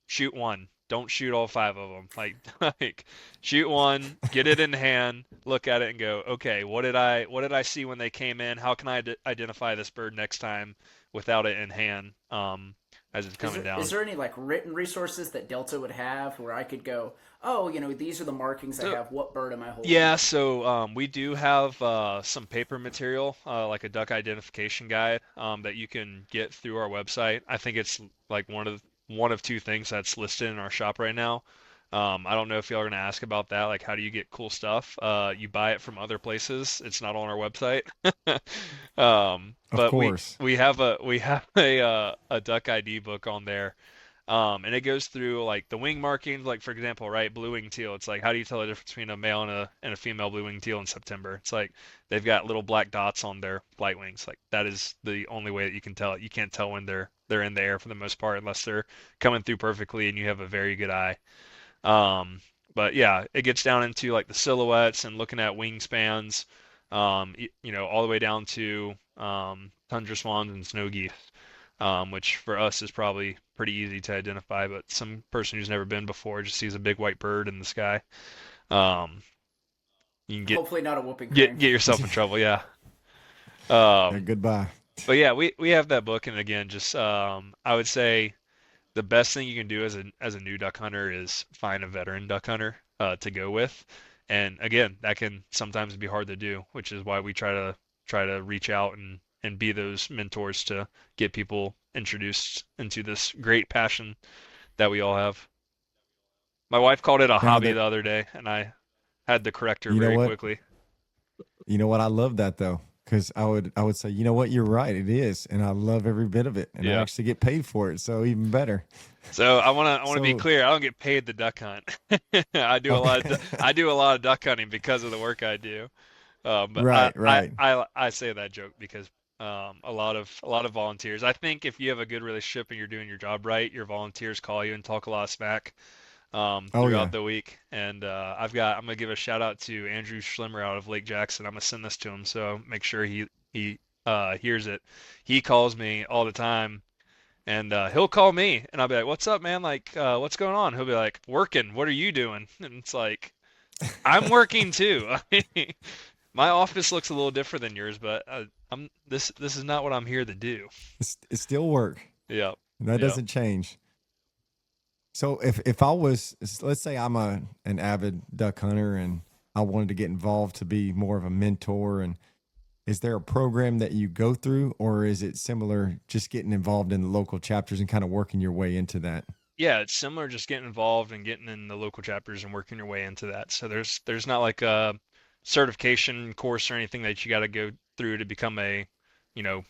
Shoot one. Don't shoot all 5 of them. Like like shoot one, get it in hand, look at it and go, okay, what did I see when they came in? How can I identify this bird next time without it in hand, as it's
Is
coming
there,
down?
is there any like written resources that Delta would have where I could go, oh, these are the markings I
So
have. What bird am I holding?
yeah, so we do have some paper material, like a duck identification guide, that you can get through our website. I think it's like one of 2 things that's listed in our shop right now. I don't know if y'all are gonna ask about that. Like, how do you get cool stuff? You buy it from other places. It's not on our website.
Of
But we
course.
we have a duck ID book on there, and it goes through like the wing markings. Like for example, right, blue wing teal. It's like, how do you tell the difference between a male and a female blue wing teal in September? It's like they've got little black dots on their flight wings. Like that is the only way that you can tell it. You can't tell when they're in the air for the most part unless they're coming through perfectly and you have a very good eye. Um, but yeah, it gets down into like the silhouettes and looking at wingspans, all the way down to tundra swans and snow geese, which for us is probably pretty easy to identify, but some person who's never been before just sees a big white bird in the sky. Um, you can get
Hopefully not a whooping
get
crane.
get yourself in trouble, yeah. Um,
Goodbye.
but yeah, we have that book, and again, just I would say the best thing you can do as a new duck hunter is find a veteran duck hunter to go with. And again, that can sometimes be hard to do, which is why we try to reach out and be those mentors to get people introduced into this great passion that we all have. My wife called it a
Now
hobby
that
the other day, and I had to correct her
you know
very
what,
quickly.
You know what? I love that though, because I would say, you know what, you're right, it is, and I love every bit of it, and I
Yeah.
actually get paid for it, so even better.
So I wanna be
So
clear. I don't get paid to duck hunt.
okay,
I do a lot of duck hunting because of the work I do. But
right, right.
I say that joke because a lot of volunteers. I think if you have a good relationship and you're doing your job right, your volunteers call you and talk a lot of smack
Oh
throughout
yeah,
the week. And I'm gonna give a shout out to Andrew Schlimmer out of Lake Jackson. I'm gonna send this to him, so make sure he hears it. He calls me all the time, and he'll call me, and I'll be like, "What's up, man? Like, what's going on?" He'll be like, "Working. What are you doing?" And it's like, "I'm working too." My office looks a little different than yours, but I'm this is not what I'm here to do.
it's still work.
Yep.
That
Yep.
doesn't change. So if I was, let's say I'm an avid duck hunter and I wanted to get involved to be more of a mentor, and is there a program that you go through, or is it similar, just getting involved in the local chapters and kind of working your way into that?
Yeah, it's similar, just getting involved and getting in the local chapters and working your way into that. So there's not like a certification course or anything that you got to go through to become a, you know,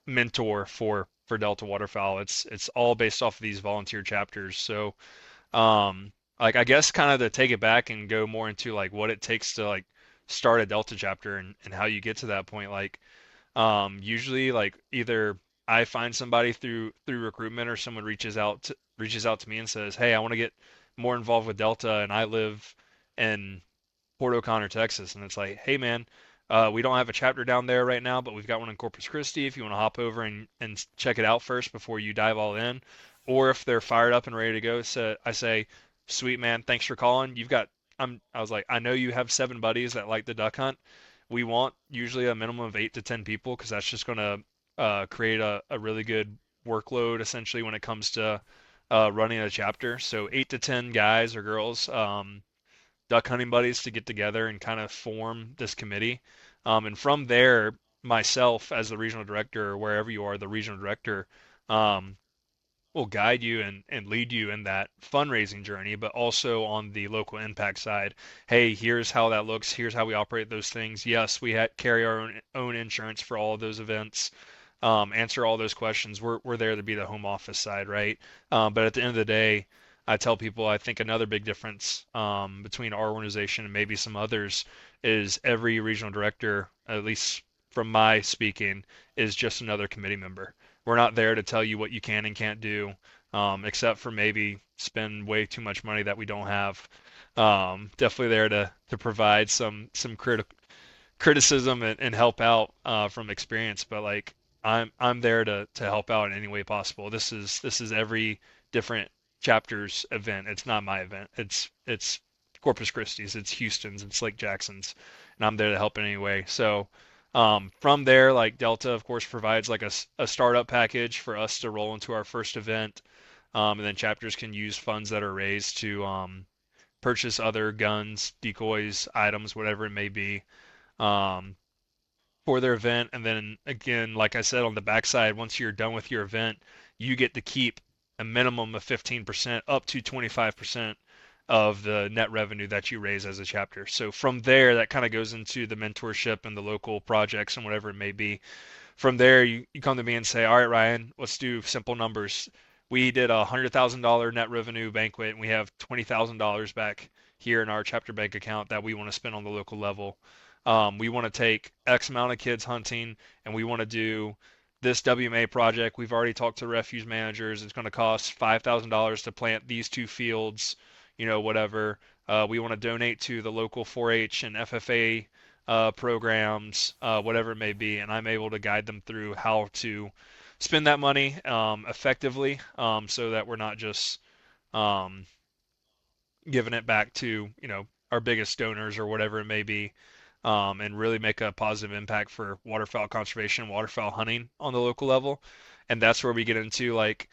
mentor for Delta Waterfowl. It's all based off of these volunteer chapters. So like I guess kind of to take it back and go more into like what it takes to like start a Delta chapter and how you get to that point. Like usually like either I find somebody through recruitment or someone reaches out to me and says, "Hey, I want to get more involved with Delta and I live in Port O'Connor, Texas." And it's like, "Hey man, we don't have a chapter down there right now, but we've got one in Corpus Christi if you want to hop over and check it out first before you dive all in." Or if they're fired up and ready to go, so I say, "Sweet man, thanks for calling. I was like, I know you have 7 buddies that like the duck hunt. We want usually a minimum of 8 to 10 people because that's just going to create a really good workload essentially when it comes to running a chapter. So 8 to 10 guys or girls, duck hunting buddies to get together and kind of form this committee. And from there, myself as the regional director, or wherever you are, the regional director, um, will guide you and lead you in that fundraising journey, but also on the local impact side. Hey, here's how that looks. Here's how we operate those things. Yes, we carry our own insurance for all of those events. Answer all those questions. We're there to be the home office side, right? But at the end of the day, I tell people I think another big difference between our organization and maybe some others is every regional director, at least from my speaking, is just another committee member. We're not there to tell you what you can and can't do, except for maybe spend way too much money that we don't have. Definitely there to provide some criticism and help out from experience, but like I'm there to help out in any way possible. This is every different chapter's event. It's not my event. It's Corpus Christi's, it's Houston's, it's Lake Jackson's, and I'm there to help in any way. So from there, like Delta, of course, provides like a startup package for us to roll into our first event, and then chapters can use funds that are raised to purchase other guns, decoys, items, whatever it may be. Um, for their event. And then again, like I said, on the backside, once you're done with your event, you get to keep a minimum of 15% up to 25% of the net revenue that you raise as a chapter. So from there, that kind of goes into the mentorship and the local projects and whatever it may be. From there, you come to me and say, "All right, Ryan, let's do simple numbers. We did $100,000 net revenue banquet, and we have $20,000 back here in our chapter bank account that we want to spend on the local level. We want to take X amount of kids hunting, and we want to do this WMA project. We've already talked to refuge managers. It's going to cost $5,000 to plant these 2 fields, whatever. We want to donate to the local 4-H and FFA programs, whatever it may be, and I'm able to guide them through how to spend that money effectively, so that we're not just um, giving it back to our biggest donors or whatever it may be, and really make a positive impact for waterfowl conservation and waterfowl hunting on the local level. And that's where we get into like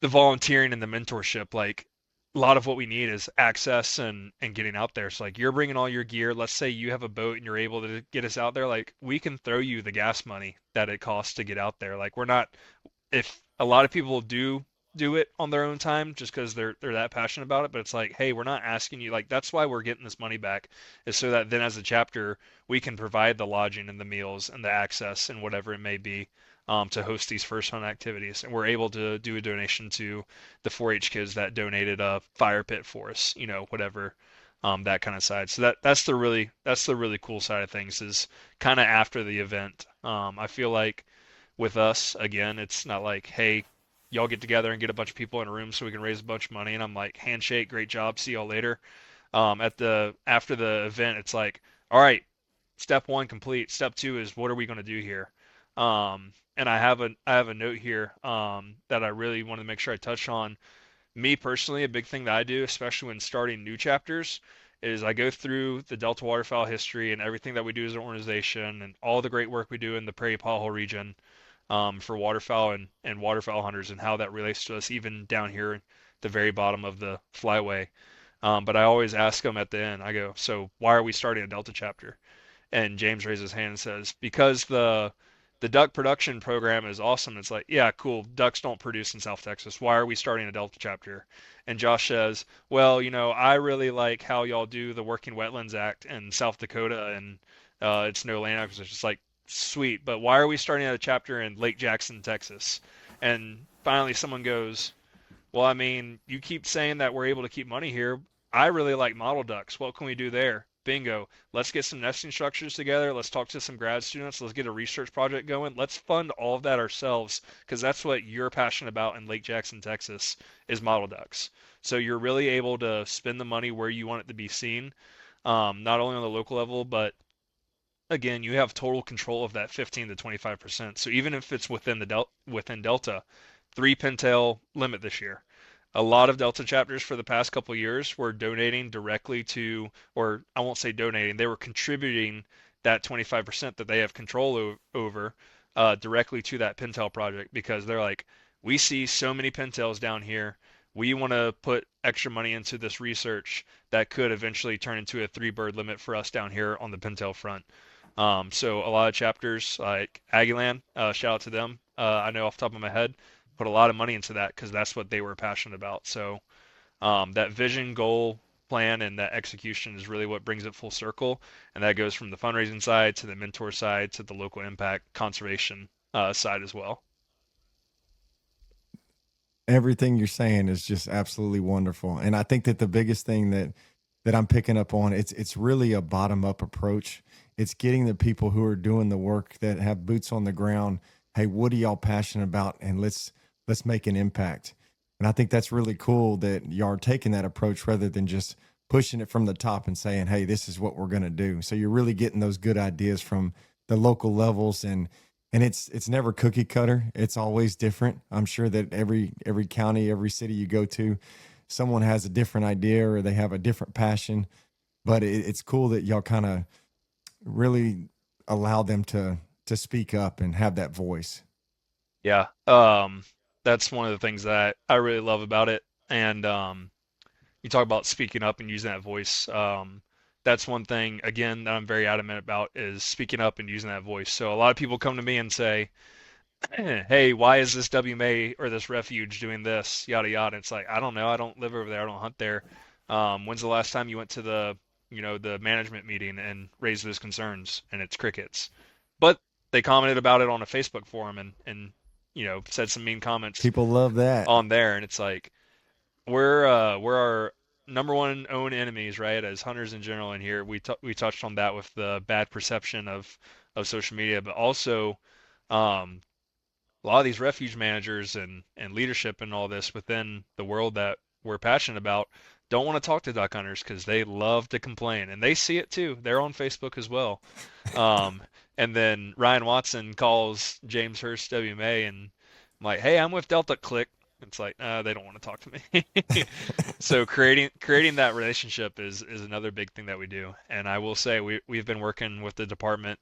the volunteering and the mentorship. Like a lot of what we need is access and getting out there. So like you're bringing all your gear. Let's say you have a boat and you're able to get us out there. Like we can throw you the gas money that it costs to get out there. Like we're not, if a lot of people do do it on their own time just because they're that passionate about it. But it's like, hey, we're not asking you. Like that's why we're getting this money back, is so that then as a chapter we can provide the lodging and the meals and the access and whatever it may be. To host these first hunt activities, and we're able to do a donation to the 4-H kids that donated a fire pit for us, whatever, that kind of side. So that's the really cool side of things is kind of after the event. I feel like with us, again, it's not like, hey, y'all get together and get a bunch of people in a room so we can raise a bunch of money, and I'm like, handshake, great job, see y'all later. After the event, it's like, all right, step one complete. Step two is what are we going to do here? And I have a note here that I really want to make sure I touch on. Me personally, a big thing that I do, especially when starting new chapters, is I go through the Delta Waterfowl history and everything that we do as an organization and all the great work we do in the Prairie Pothole region for waterfowl and waterfowl hunters and how that relates to us even down here at the very bottom of the flyway. But I always ask them at the end, I go, so why are we starting a Delta chapter? And James raises his hand and says, because the duck production program is awesome. It's like, yeah, cool. Ducks don't produce in South Texas. Why are we starting a Delta chapter? And Josh says, well, I really like how y'all do the Working Wetlands Act in South Dakota, and it's no land acquisition. It's like, sweet, but why are we starting a chapter in Lake Jackson, Texas? And finally, someone goes, well, I mean, you keep saying that we're able to keep money here. I really like model ducks. What can we do there? Bingo. Let's get some nesting structures together. Let's talk to some grad students. Let's get a research project going. Let's fund all of that ourselves because that's what you're passionate about in Lake Jackson, Texas, is model ducks. So you're really able to spend the money where you want it to be seen, not only on the local level, but again, you have total control of that 15 to 25%. So even if it's within Delta, 3 pintail limit this year. A lot of Delta chapters for the past couple of years were donating directly to, or I won't say donating, they were contributing that 25% that they have control over directly to that pintail project because they're like, we see so many pintails down here. We want to put extra money into this research that could eventually turn into a 3 bird limit for us down here on the pintail front. So a lot of chapters like Aggieland, shout out to them. I know off the top of my head, put a lot of money into that because that's what they were passionate about. So that vision, goal, plan, and that execution is really what brings it full circle. And that goes from the fundraising side to the mentor side to the local impact conservation side as well.
Everything you're saying is just absolutely wonderful. And I think that the biggest thing that I'm picking up on, it's really a bottom up approach. It's getting the people who are doing the work that have boots on the ground. Hey, what are y'all passionate about? And let's make an impact. And I think that's really cool that y'all are taking that approach rather than just pushing it from the top and saying, hey, this is what we're going to do. So you're really getting those good ideas from the local levels, and it's never cookie cutter. It's always different. I'm sure that every county, every city you go to, someone has a different idea or they have a different passion. But it's cool that y'all kind of really allow them to speak up and have that voice.
Yeah, that's one of the things that I really love about it. And you talk about speaking up and using that voice. That's one thing, again, that I'm very adamant about is speaking up and using that voice. So a lot of people come to me and say, hey, why is this WMA or this refuge doing this? Yada yada. It's like, I don't know. I don't live over there. I don't hunt there. When's the last time you went to the management meeting and raised those concerns? And it's crickets. But they commented about it on a Facebook forum and said some mean comments
People love that.
on there. And it's like, we're our number one own enemies, right? As hunters in general in here, we touched on that with the bad perception of social media, but also um, a lot of these refuge managers and leadership and all this within the world that we're passionate about don't want to talk to duck hunters because they love to complain, and they see it too. They're on Facebook as well. Um, and then Ryan Watson calls James Hurst WMA, and I'm like, "Hey, I'm with Delta Click." It's like, they don't want to talk to me. So creating that relationship is another big thing that we do. And I will say we've been working with the department,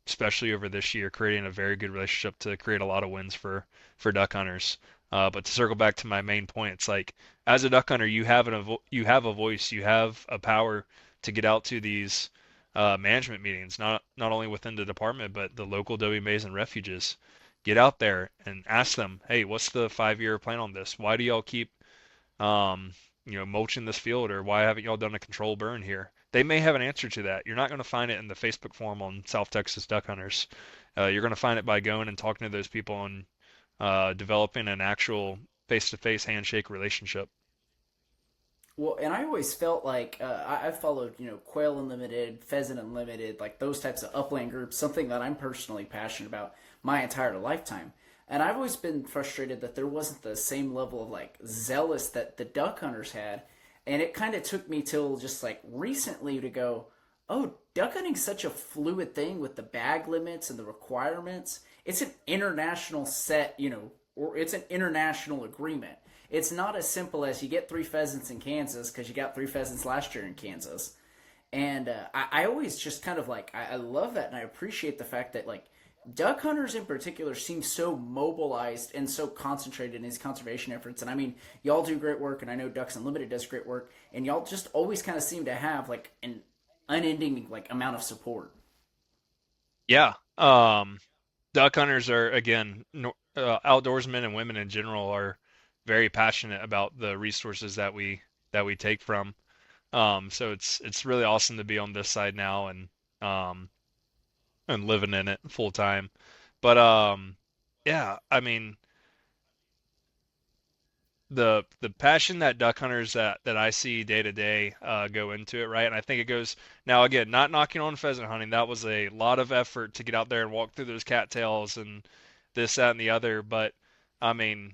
especially over this year, creating a very good relationship to create a lot of wins for duck hunters. But to circle back to my main point, it's like as a duck hunter, you have a voice, you have a power to get out to these management meetings, not only within the department but the local WMAs and refuges. get out there and ask them, hey, what's the 5-year plan on this? Why do y'all keep um, mulching this field, or why haven't y'all done a control burn here? They may have an answer to that. You're not going to find it in the Facebook forum on South Texas duck hunters. You're going to find it by going and talking to those people and developing an actual face-to-face handshake relationship.
Well, and I always felt like I followed, Quail Unlimited, Pheasant Unlimited, like those types of upland groups, something that I'm personally passionate about my entire lifetime. And I've always been frustrated that there wasn't the same level of like zealous that the duck hunters had. And it kind of took me till just like recently to go, oh, duck hunting's such a fluid thing with the bag limits and the requirements. It's an international set, or it's an international agreement. It's not as simple as you get 3 pheasants in Kansas because you got 3 pheasants last year in Kansas. And I always just kind of like, I love that and I appreciate the fact that like duck hunters in particular seem so mobilized and so concentrated in these conservation efforts. And I mean, y'all do great work, and I know Ducks Unlimited does great work, and y'all just always kind of seem to have like an unending like amount of support.
Yeah. Duck hunters are, again, outdoorsmen and women in general are very passionate about the resources that we take from. So it's really awesome to be on this side now um, and living in it full time. But yeah, I mean, the passion that duck hunters that I see day to day go into it, right? And I think it goes now, again, not knocking on pheasant hunting. That was a lot of effort to get out there and walk through those cattails and this, that, and the other. But I mean,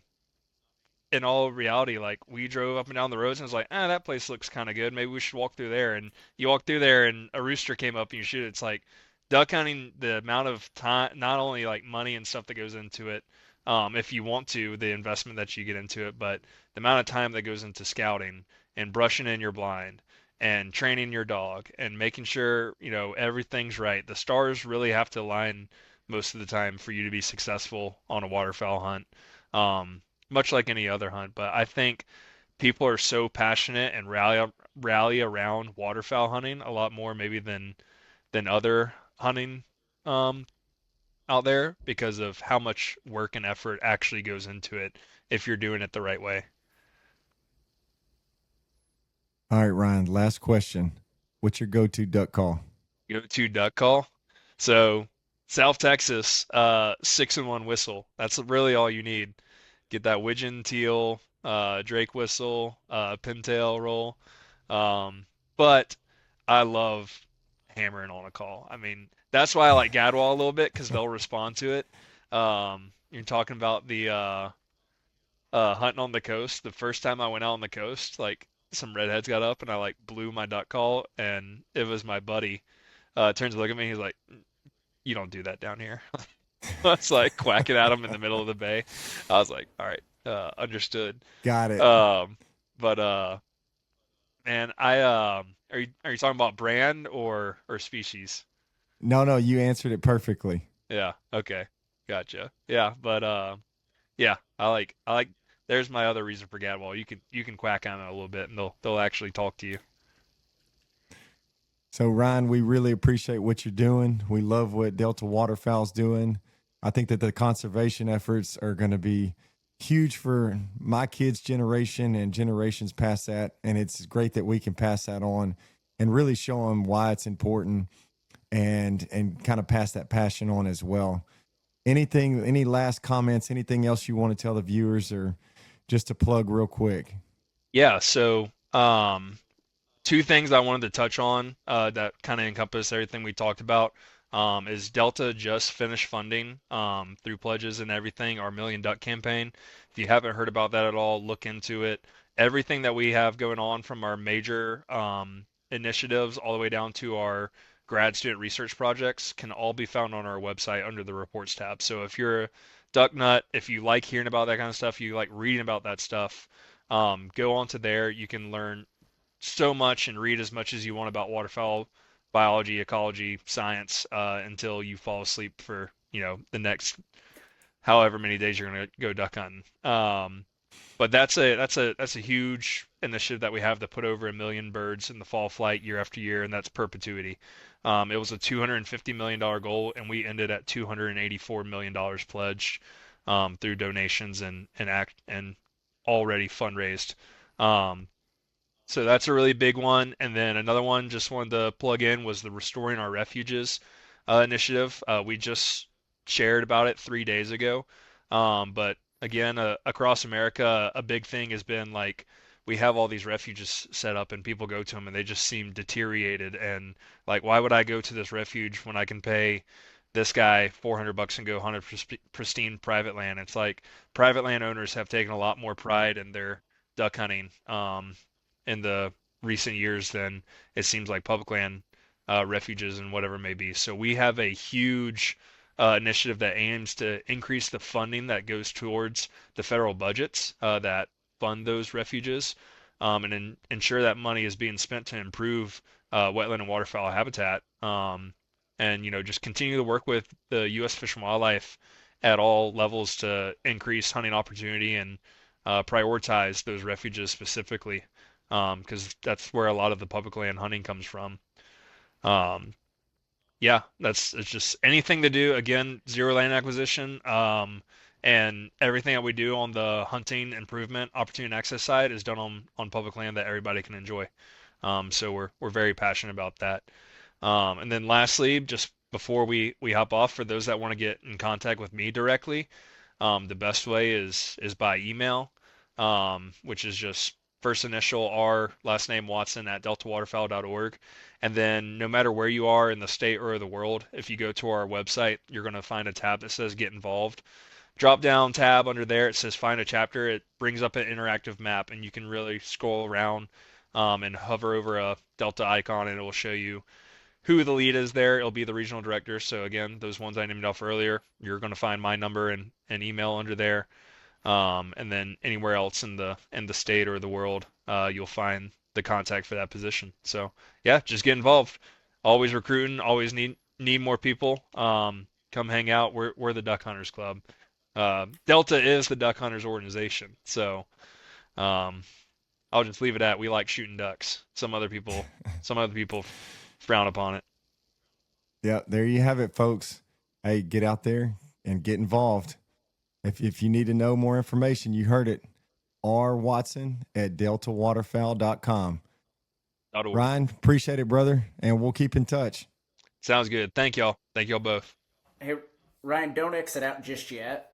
in all reality, like we drove up and down the roads and was like, that place looks kind of good. Maybe we should walk through there. And you walk through there and a rooster came up and you shoot it. It's like duck hunting, the amount of time, not only like money and stuff that goes into it, if you want to, the investment that you get into it, but the amount of time that goes into scouting and brushing in your blind and training your dog and making sure, everything's right. The stars really have to align most of the time for you to be successful on a waterfowl hunt. Much like any other hunt, but I think people are so passionate and rally around waterfowl hunting a lot more maybe than other hunting um, out there because of how much work and effort actually goes into it if you're doing it the right way.
All right, Ryan, last question. What's your go-to duck call?
Go to duck call. So South Texas, 6-in-1 whistle. That's really all you need. Get that widgeon teal, drake whistle, pintail roll. But I love hammering on a call. I mean, that's why I like Gadwall a little bit because they'll respond to it. You're talking about the hunting on the coast. The first time I went out on the coast, like some redheads got up and I like blew my duck call, and it was my buddy. Turns to look at me, he's like, "You don't do that down here." I was like quacking at him in the middle of the bay. I was like, all right, understood.
Got it.
But man, are you talking about brand or species?
No, you answered it perfectly.
Yeah, okay. Gotcha. Yeah, but yeah, I like there's my other reason for Gadwall. You can quack on it a little bit and they'll actually talk to you.
So, Ryan, we really appreciate what you're doing. We love what Delta Waterfowl's doing. I think that the conservation efforts are going to be huge for my kids' generation and generations past that. And it's great that we can pass that on and really show them why it's important and kind of pass that passion on as well. Any last comments, anything else you want to tell the viewers, or just to plug real quick?
Yeah, so two things I wanted to touch on that kind of encompass everything we talked about is Delta just finished funding through pledges and everything our Million Duck campaign. If you haven't heard about that at all, look into it. Everything that we have going on from our major initiatives all the way down to our grad student research projects can all be found on our website under the reports tab. So if you're a duck nut, if you like hearing about that kind of stuff, you like reading about that stuff, go onto there. You can learn so much and read as much as you want about waterfowl biology, ecology, science until you fall asleep for the next however many days you're gonna go duck hunting. But that's a huge initiative that we have to put over 1 million birds in the fall flight year after year, and that's perpetuity. It was a $250 million goal, and we ended at $284 million pledged through donations and already fundraised. Um, so that's a really big one. And then another one just wanted to plug in was the Restoring Our Refuges initiative. We just shared about it 3 days ago. But again, across America, a big thing has been like we have all these refuges set up and people go to them and they just seem deteriorated. And like, why would I go to this refuge when I can pay this guy $400 and go hunt a pristine private land? It's like private landowners have taken a lot more pride in their duck hunting. In the recent years than it seems like public land refuges and whatever it may be. So we have a huge initiative that aims to increase the funding that goes towards the federal budgets that fund those refuges, and ensure that money is being spent to improve wetland and waterfowl habitat. And just continue to work with the U.S. Fish and Wildlife at all levels to increase hunting opportunity and prioritize those refuges specifically, because that's where a lot of the public land hunting comes from. Um, yeah, it's just anything to do. Again, zero land acquisition, and everything that we do on the hunting improvement, opportunity and access side is done on public land that everybody can enjoy. So we're very passionate about that. And then lastly, just before we hop off, for those that want to get in contact with me directly, the best way is by email, which is just first initial R, last name Watson at deltawaterfowl.org. And then no matter where you are in the state or the world, if you go to our website, you're going to find a tab that says Get Involved. Drop down tab under there, it says Find a Chapter. It brings up an interactive map, and you can really scroll around and hover over a Delta icon, and it will show you who the lead is there. It'll be the regional director. So again, those ones I named off earlier, you're going to find my number and email under there. And then anywhere else in the state or the world, you'll find the contact for that position. So yeah, just get involved. Always recruiting. Always need more people. Come hang out. We're the Duck Hunters Club. Delta is the Duck Hunters organization. So I'll just leave it at we like shooting ducks. Some other people frown upon it.
Yeah, there you have it, folks. Hey, get out there and get involved. If you need to know more information, you heard it. R. Watson at deltawaterfowl.com. Ryan, appreciate it, brother, and we'll keep in touch.
Sounds good. Thank y'all. Thank y'all both.
Hey, Ryan, don't exit out just yet.